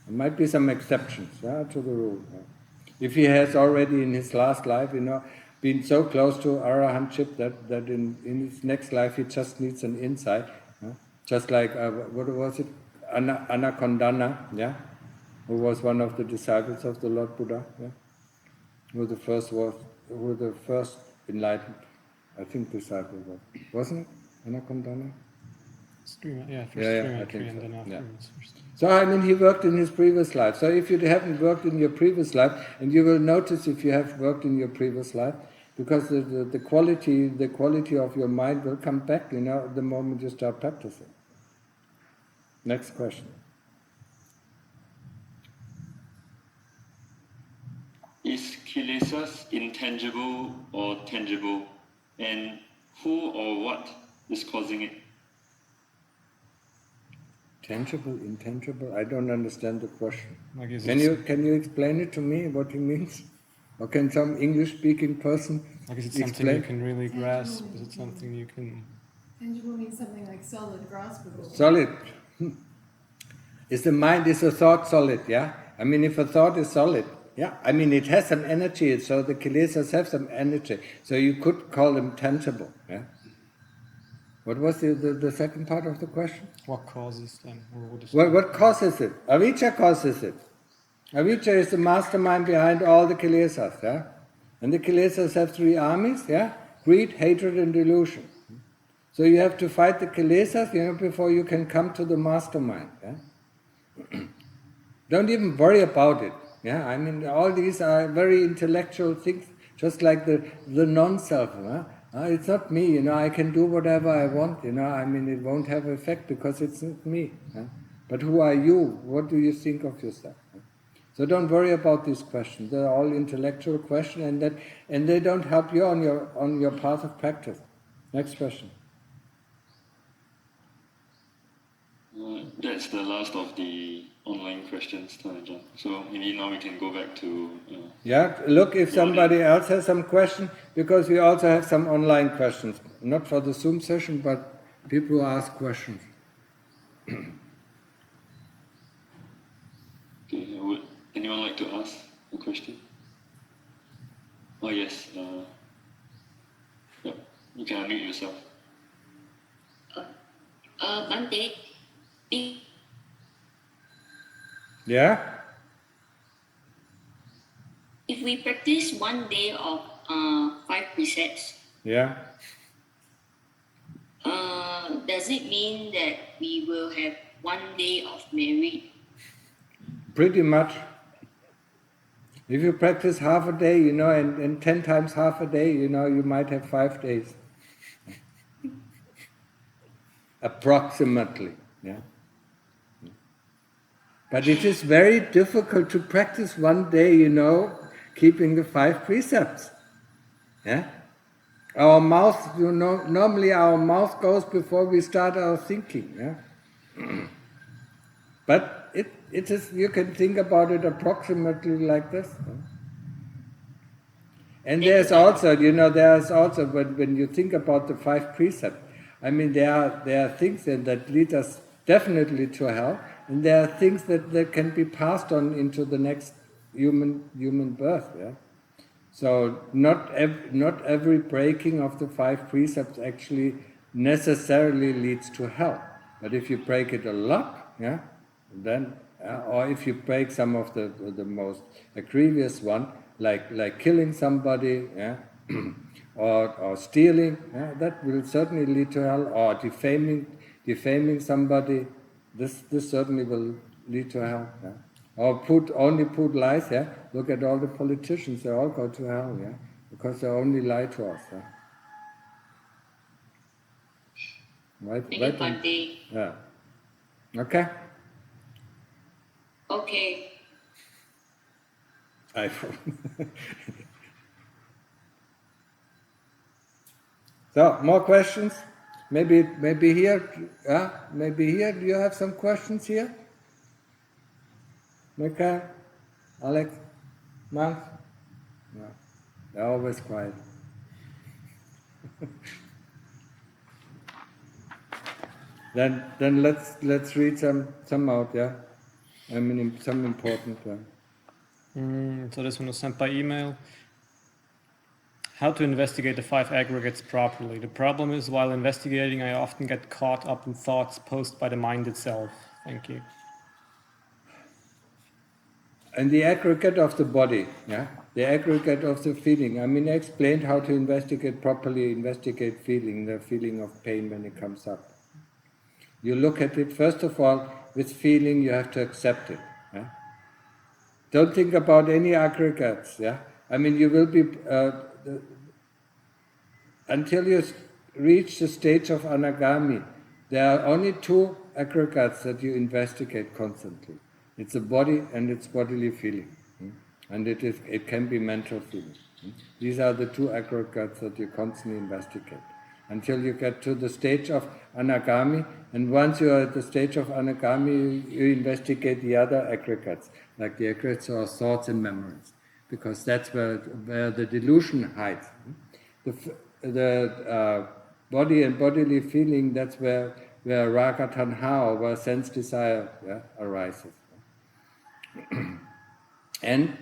There might be some exceptions to the rule. If he has already in his last life, been so close to arahantship that in his next life he just needs an insight, just like what was it, Anakondana, who was one of the disciples of the Lord Buddha, who the first enlightened, I think, disciple was, wasn't it? Anakondana? First three, I and think then so. afterwards. So I mean, he worked in his previous life. So if you haven't worked in your previous life, and you will notice if you have worked in your previous life, because the quality of your mind will come back, the moment you start practicing. Next question. Is kilesas intangible or tangible? And who or what is causing it? Tangible, intangible? I don't understand the question. Can you explain it to me, what he means? Or can some English-speaking person Is it explain? something you can really grasp? Is it something you can... Tangible means something like solid, graspable. Solid. Is the mind, is a thought solid, I mean, if a thought is solid, I mean, it has some energy, so the kilesas have some energy, so you could call them tangible, What was the second part of the question? What causes them? What causes it? Avijja causes it. Avijja is the mastermind behind all the kilesas, And the kilesas have three armies, Greed, hatred and delusion. So you have to fight the kilesas, before you can come to the mastermind, Don't even worry about it, I mean, all these are very intellectual things, just like the non-self, It's not me, I can do whatever I want, I mean, it won't have effect because it's not me. But who are you? What do you think of yourself? So don't worry about these questions. They're all intellectual questions, and they don't help you on your path of practice. Next question. That's the last of the online questions, Ajahn. So maybe now we can go back to... look if somebody else has some question, because we also have some online questions. Not for the Zoom session, but people who ask questions. Okay, would anyone like to ask a question? Oh yes, you can unmute yourself. Bante, if we practice one day of 5 precepts, does it mean that we will have 1 day of merit? Pretty much. If you practice half a day, and 10 times half a day, you might have 5 days. Approximately, But it is very difficult to practice 1 day, keeping the 5 precepts. Our mouth, normally our mouth goes before we start our thinking. But it is, you can think about it approximately like this. And there's also, when you think about the 5 precepts, I mean, there are things that lead us definitely to hell, and there are things that can be passed on into the next human birth. So not every breaking of the 5 precepts actually necessarily leads to hell. But if you break it a lot, then or if you break some of the most grievous one, like killing somebody, or stealing, that will certainly lead to hell, or defaming somebody, this certainly will lead to hell. Or only put lies, Look at all the politicians, they all go to hell, because they only lie to us. Right? Thank you, Bhante. Yeah. Okay? Okay. So, more questions? Maybe here, maybe here. Do you have some questions here? Mika, Alex, Monk? No, they're always quiet. Then let's read some out. Yeah, I mean some important. So this one was sent by email. How to investigate the 5 aggregates properly. The problem is, while investigating, I often get caught up in thoughts posed by the mind itself. Thank you. And the aggregate of the body, yeah, the aggregate of the feeling. I mean, I explained how to investigate properly, investigate feeling, the feeling of pain when it comes up. You look at it, first of all, with feeling, you have to accept it. Yeah? Don't think about any aggregates. Yeah, I mean, you will be until you reach the stage of anagami. There are only 2 aggregates that you investigate constantly. It's the body and its bodily feeling, and it can be mental feeling. These are the 2 aggregates that you constantly investigate until you get to the stage of anagami. And once you are at the stage of anagami, you investigate the other aggregates, like the aggregates of thoughts and memories, because that's where the delusion hides. The body and bodily feeling, that's where raga tanha, where sense desire arises. And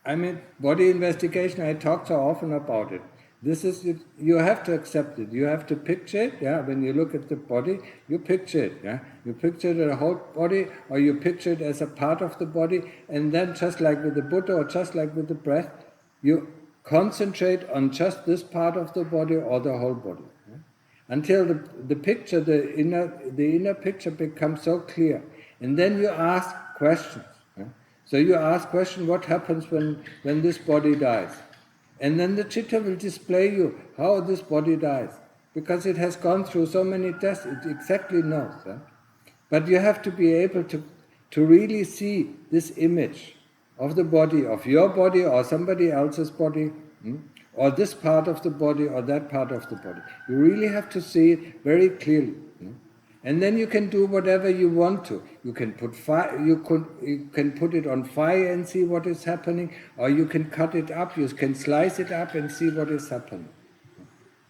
I mean, body investigation, I talk so often about it. This is it. You have to accept it. You have to picture it. Yeah, when you look at the body, you picture it. Yeah, you picture the whole body, or you picture it as a part of the body, and then just like with the Buddha, or just like with the breath, you concentrate on just this part of the body or the whole body, until the picture, the inner picture becomes so clear, and then you ask questions. So you ask question, what happens when this body dies? And then the citta will display you how this body dies, because it has gone through so many tests, it exactly knows. But you have to be able to really see this image of the body, of your body or somebody else's body, or this part of the body or that part of the body. You really have to see it very clearly. And then you can do whatever you want to. You can put fire, you can put it on fire and see what is happening, or you can cut it up, you can slice it up and see what is happening.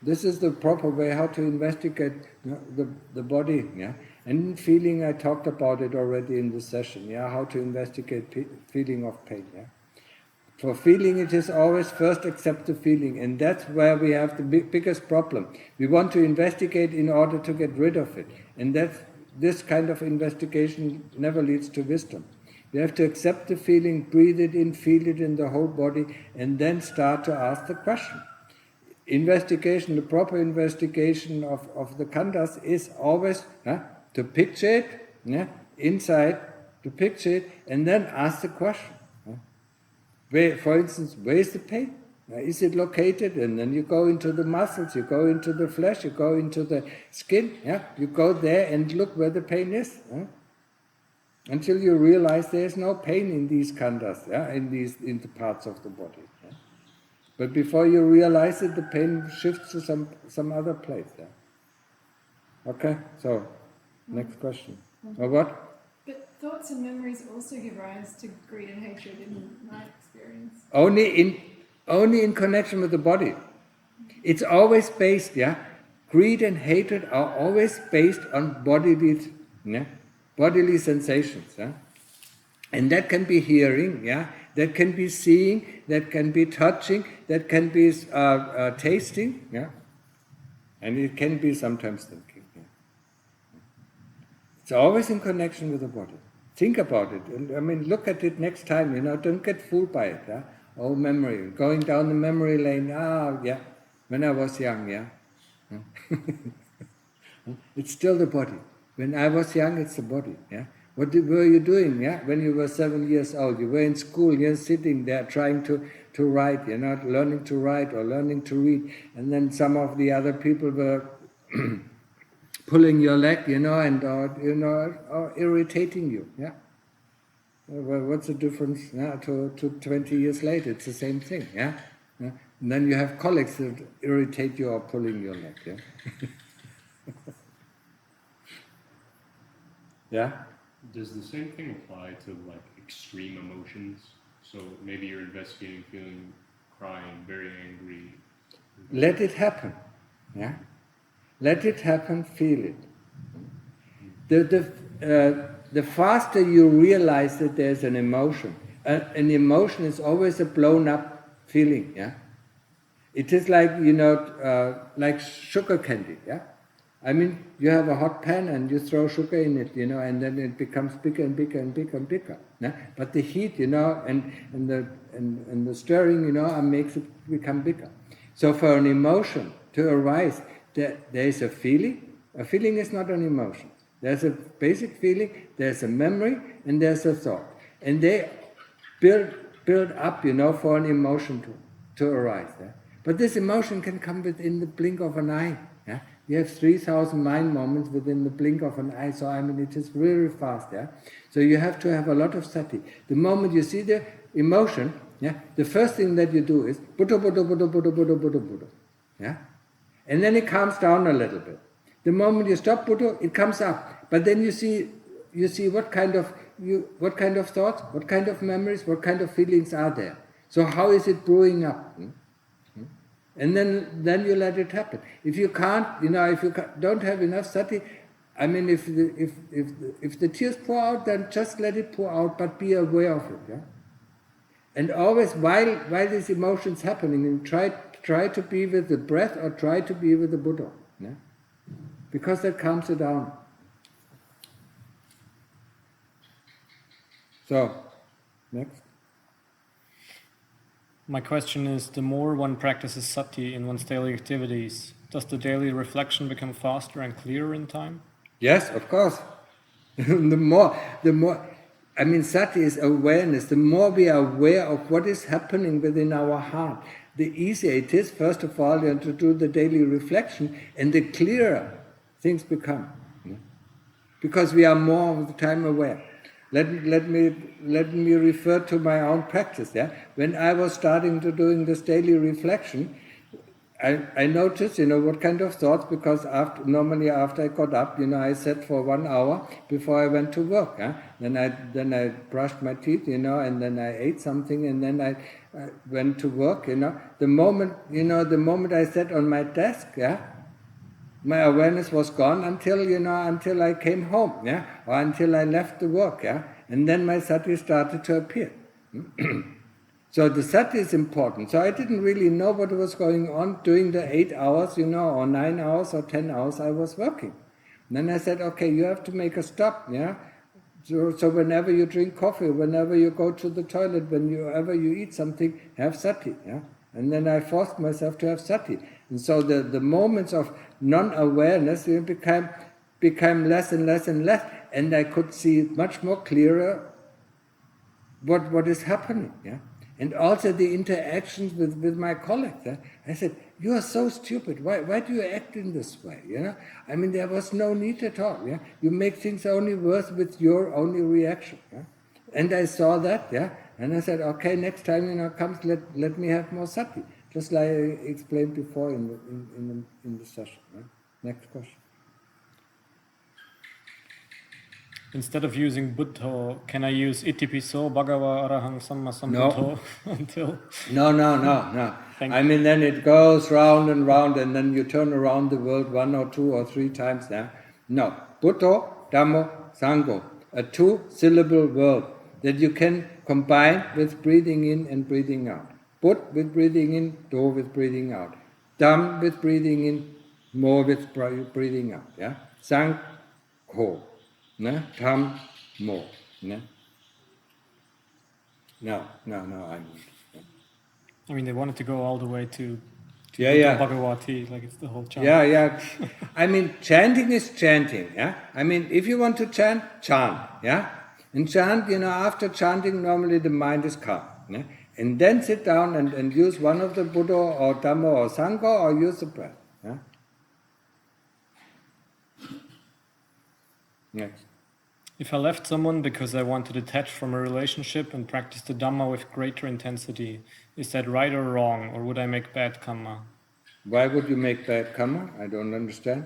This is the proper way how to investigate the body. Yeah? And feeling, I talked about it already in the session. Yeah, how to investigate feeling of pain. Yeah? For feeling, it is always first accept the feeling, and that's where we have the biggest problem. We want to investigate in order to get rid of it, and this kind of investigation never leads to wisdom. We have to accept the feeling, breathe it in, feel it in the whole body, and then start to ask the question. Investigation, the proper investigation of the khandhas is always to picture it, inside, to picture it, and then ask the question. Where, for instance, where is the pain? Is it located? And then you go into the muscles, you go into the flesh, you go into the skin. Yeah, you go there and look where the pain is, until you realize there is no pain in these khandhas, in the parts of the body. Yeah? But before you realize it, the pain shifts to some other place. Yeah? Okay, so next question. Or what? But thoughts and memories also give rise to greed and hatred in my experience. Only in connection with the body. It's always based, greed and hatred are always based on bodily sensations. And that can be hearing, that can be seeing, that can be touching, that can be tasting, and it can be sometimes thinking. It's always in connection with the body. Think about it. And, I mean, look at it next time. Don't get fooled by it. Oh, memory, going down the memory lane. When I was young. It's still the body. When I was young, it's the body. What were you doing? When you were 7 years old, you were in school. You're sitting there trying to write. You're not learning to write or learning to read. And then some of the other people were pulling your leg, or irritating you. Well, what's the difference to 20 years later? It's the same thing. And then you have colleagues that irritate you or pulling your leg. Yeah. Does the same thing apply to like extreme emotions? So maybe you're investigating, feeling, crying, very angry. Let it happen. Let it happen, feel it. the faster you realize that there's an emotion. An emotion is always a blown up feeling, yeah? It is like, like sugar candy, yeah? I mean, you have a hot pan and you throw sugar in it, and then it becomes bigger and bigger and bigger and bigger. Yeah? But the heat, and the stirring, makes it become bigger. So for an emotion to arise, there is a feeling. A feeling is not an emotion. There's a basic feeling, there's a memory, and there's a thought. And they build up, for an emotion to arise. Yeah? But this emotion can come within the blink of an eye. Yeah? You have 3,000 mind moments within the blink of an eye, so it is really fast. Yeah? So you have to have a lot of sati. The moment you see the emotion, yeah, the first thing that you do is Buddha, Buddha, Buddha, Buddha, Buddha, Buddha, Buddha. Yeah? And then it calms down a little bit. The moment you stop Buddha, it comes up. But then you see what kind of thoughts, what kind of memories, what kind of feelings are there. So how is it brewing up? And then you let it happen. If you can't, if you don't have enough sati, if the tears pour out, then just let it pour out, but be aware of it. Yeah? And always, while these emotions happening, and try to be with the breath or try to be with the Buddha. Yeah? Because that calms it down. So, next. My question is, the more one practices sati in one's daily activities, does the daily reflection become faster and clearer in time? Yes, of course. the more, sati is awareness. The more we are aware of what is happening within our heart, the easier it is, first of all, to do the daily reflection, and the clearer things become. Because we are more of the time aware. Let me refer to my own practice. Yeah, when I was starting to doing this daily reflection, I noticed, what kind of thoughts. Because normally after I got up, I sat for 1 hour before I went to work. Yeah? Then I brushed my teeth, and then I ate something, and then I went to work. The moment I sat on my desk, yeah, my awareness was gone until I came home, yeah, or until I left the work, yeah, and then my sati started to appear. So the sati is important. So I didn't really know what was going on during the 8 hours, or 9 hours or 10 hours I was working. And then I said, okay, you have to make a stop, yeah. So whenever you drink coffee, whenever you go to the toilet, whenever you eat something, have sati, yeah. And then I forced myself to have sati. And so the moments of non-awareness became less and less and less, and I could see much more clearer what is happening. Yeah? And also the interactions with my colleagues. Yeah? I said, you are so stupid. Why do you act in this way? There was no need at all. Yeah? You make things only worse with your only reaction. Yeah? And I saw that, yeah, and I said, okay, next time comes, let me have more sati, just like I explained before in the session. Right? Next question. Instead of using Buddha, can I use Itipiso, Bhagava, Arahant, Samma, Sambuddho until? No. Then it goes round and round, and then you turn around the world 1 or 2 or 3 times. Yeah? No, Buddha, Dhamma, Sangha, a 2-syllable word that you can combine with breathing in and breathing out. Bud with breathing in, Do with breathing out. Dham with breathing in, Mo with breathing out. Yeah? Sangho. Tham, Mo. No. They wanted to go all the way to Bhagavati, like it's the whole chant. Yeah. Chanting is chanting. Yeah. If you want to chant, chant. Yeah. And chant, after chanting, normally the mind is calm. Yeah? And then sit down and use one of the Buddha or Dhamma or Sangha, or use the breath. Yeah? Next. If I left someone because I want to detach from a relationship and practice the Dhamma with greater intensity, is that right or wrong, or would I make bad karma? Why would you make bad karma? I don't understand.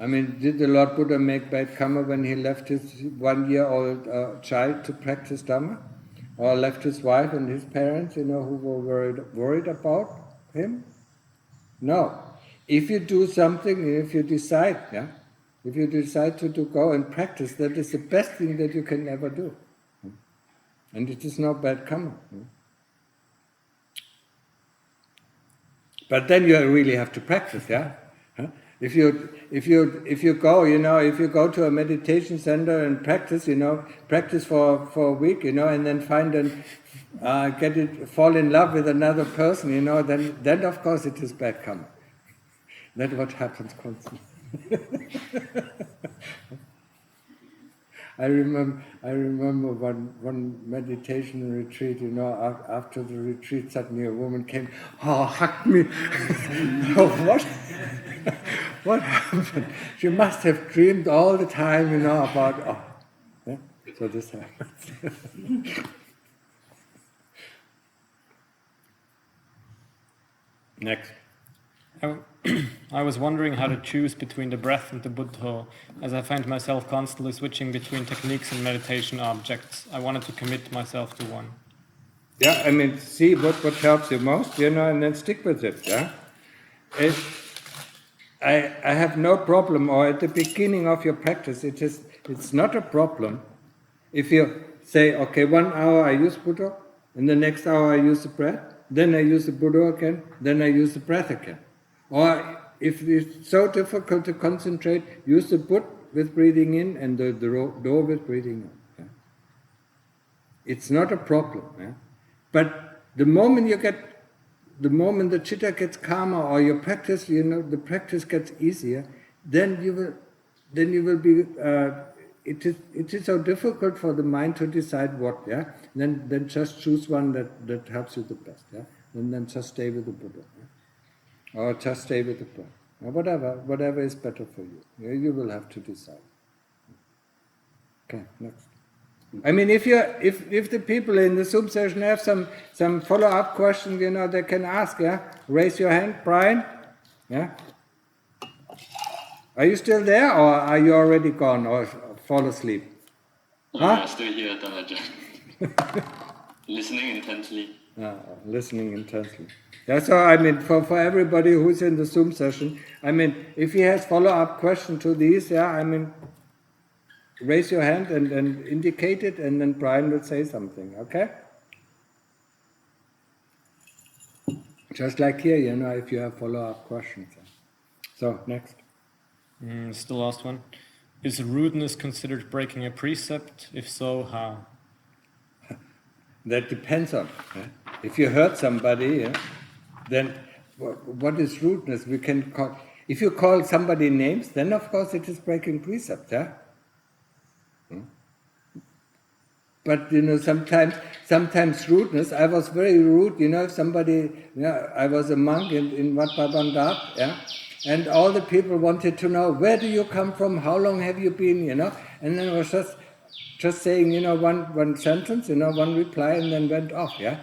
Did the Lord Buddha make bad karma when he left his 1-year-old child to practice Dhamma? Or left his wife and his parents, who were worried about him? No. If you do something, if you decide, yeah, If you decide to go and practice, that is the best thing that you can ever do. And it is no bad karma. But then you really have to practice, yeah? If you go, if you go to a meditation center and practice, practice for a week, and then find and fall in love with another person, then of course it is bad karma. That's what happens constantly. I remember one meditation retreat, after the retreat suddenly a woman came, hugged me. What? What happened? She must have dreamed all the time, about, yeah? So this happens. Next. I was wondering how to choose between the breath and the Buddha, as I find myself constantly switching between techniques and meditation objects. I wanted to commit myself to one. Yeah, see what helps you most, and then stick with it, yeah? I have no problem, or at the beginning of your practice, it's not a problem if you say, okay, 1 hour I use Buddha, and the next hour I use the breath, then I use the Buddha again, then I use the breath again. Or if it's so difficult to concentrate, use the Buddha with breathing in and the Do with breathing out. Yeah? It's not a problem. Yeah? But the moment the citta gets calmer, or your practice, the practice gets easier, then you will be. It is so difficult for the mind to decide what. Yeah. Then just choose one that helps you the best. Yeah. And then just stay with the Buddha. Yeah? Or just stay with the breath. Or whatever is better for you. Yeah, you will have to decide. Okay. Next. If the people in the Zoom session have some follow-up questions, they can ask, yeah? Raise your hand, Brian. Yeah? Are you still there, or are you already gone, or fall asleep? I'm still here, Ajahn. Listening intensely. Listening intensely. Yeah, so for everybody who's in the Zoom session, if he has follow-up question to these, yeah, raise your hand and indicate it, and then Brian will say something, okay? Just like here, if you have follow-up questions. So, next. It's the last one. Is rudeness considered breaking a precept? If so, how? That depends on. Yeah? If you hurt somebody, yeah, then what is rudeness? We can call. If you call somebody names, then of course it is breaking precept. Yeah. But sometimes rudeness. I was very rude. If somebody, I was a monk in Wat Babandap, yeah, and all the people wanted to know, where do you come from? How long have you been? And then I was just saying, one sentence, one reply, and then went off. Yeah,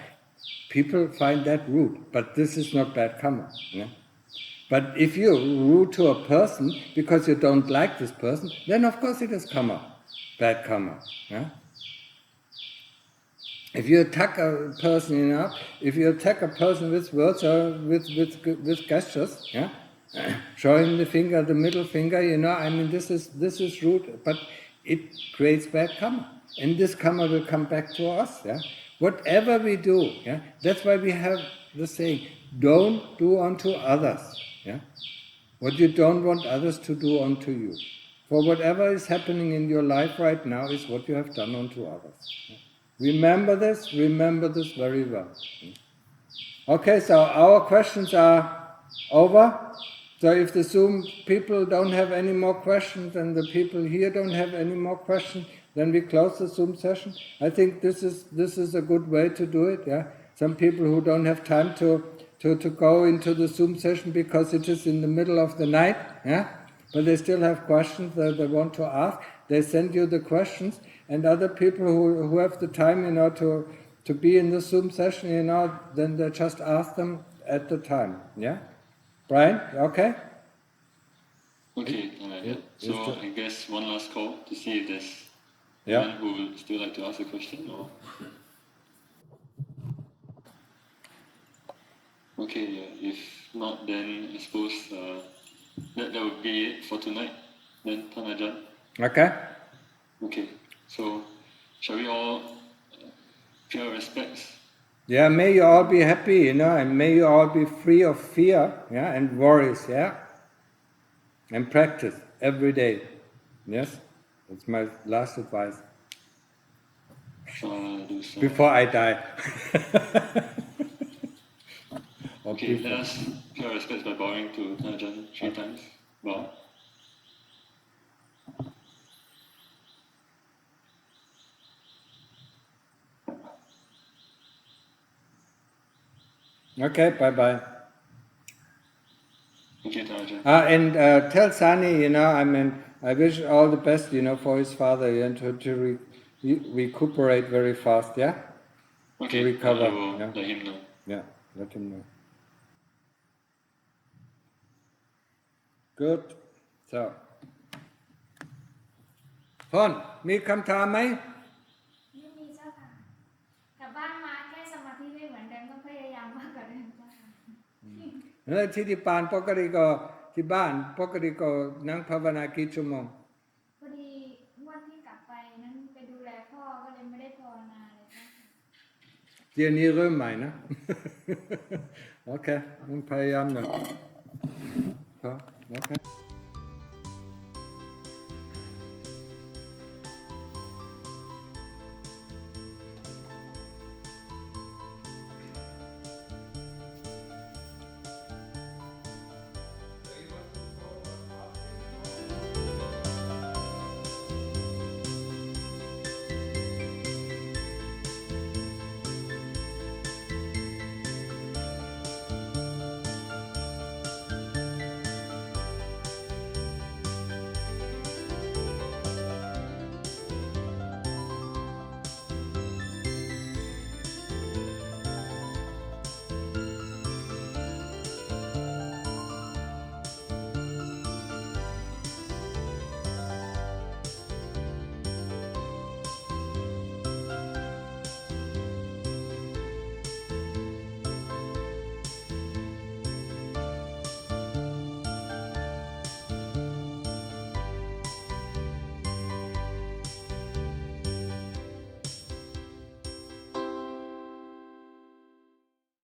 people find that rude, but this is not bad karma. Yeah? But if you rude to a person because you don't like this person, then of course it is karma, bad karma. Yeah? If you attack a person, with words or with gestures, yeah, showing the finger, the middle finger, this is rude, but it creates bad karma, and this karma will come back to us. Yeah, whatever we do, yeah, that's why we have the saying: don't do unto others. Yeah, what you don't want others to do unto you. For whatever is happening in your life right now is what you have done unto others. Yeah? Remember this very well. Okay, so our questions are over. So if the Zoom people don't have any more questions and the people here don't have any more questions, then we close the Zoom session. I think this is a good way to do it. Yeah, some people who don't have time to go into the Zoom session because it is in the middle of the night. Yeah, but they still have questions that they want to ask. They send you the questions. And other people who have the time, to be in the Zoom session, then they just ask them at the time. Yeah, Brian, okay? Okay. So I guess one last call to see if there's anyone who would still like to ask a question. Or okay, if not, then I suppose that would be it for tonight. then Tan Ajahn. Okay? Okay, so shall we all pay our respects? Yeah, may you all be happy, and may you all be free of fear, yeah, and worries, yeah? And practice every day. Yes? That's my last advice. Sadhu, sadhu. Before I die. Or Okay, before. let us pay our respects by bowing to Tan Ajahn 3 times. Bow. Okay, bye-bye. Okay, Tan Ajahn. And tell Sani, I wish all the best, for his father, and to recuperate very fast, yeah? Okay, To recover. I will Yeah. let him know. Yeah, let him know. Good. So. พนมีคำถามไหม ไม่มีเจ้าค่ะ กลับบ้านมาแค่สมาธิไม่เหมือนเดิมต้องพยายามมากกว่าเดิมเจ้าค่ะ แล้วที่บ้านปกติก็ที่บ้านปกติก็นั่งภาวนากี่ชั่วโมง พอดีวันที่กลับไปนั้นไปดูแลพ่อก็เลยไม่ได้ภาวนาเลยเจ้าค่ะ เดี๋ยวนี้เริ่มใหม่นะ โอเคพยายามหน่อยโอเค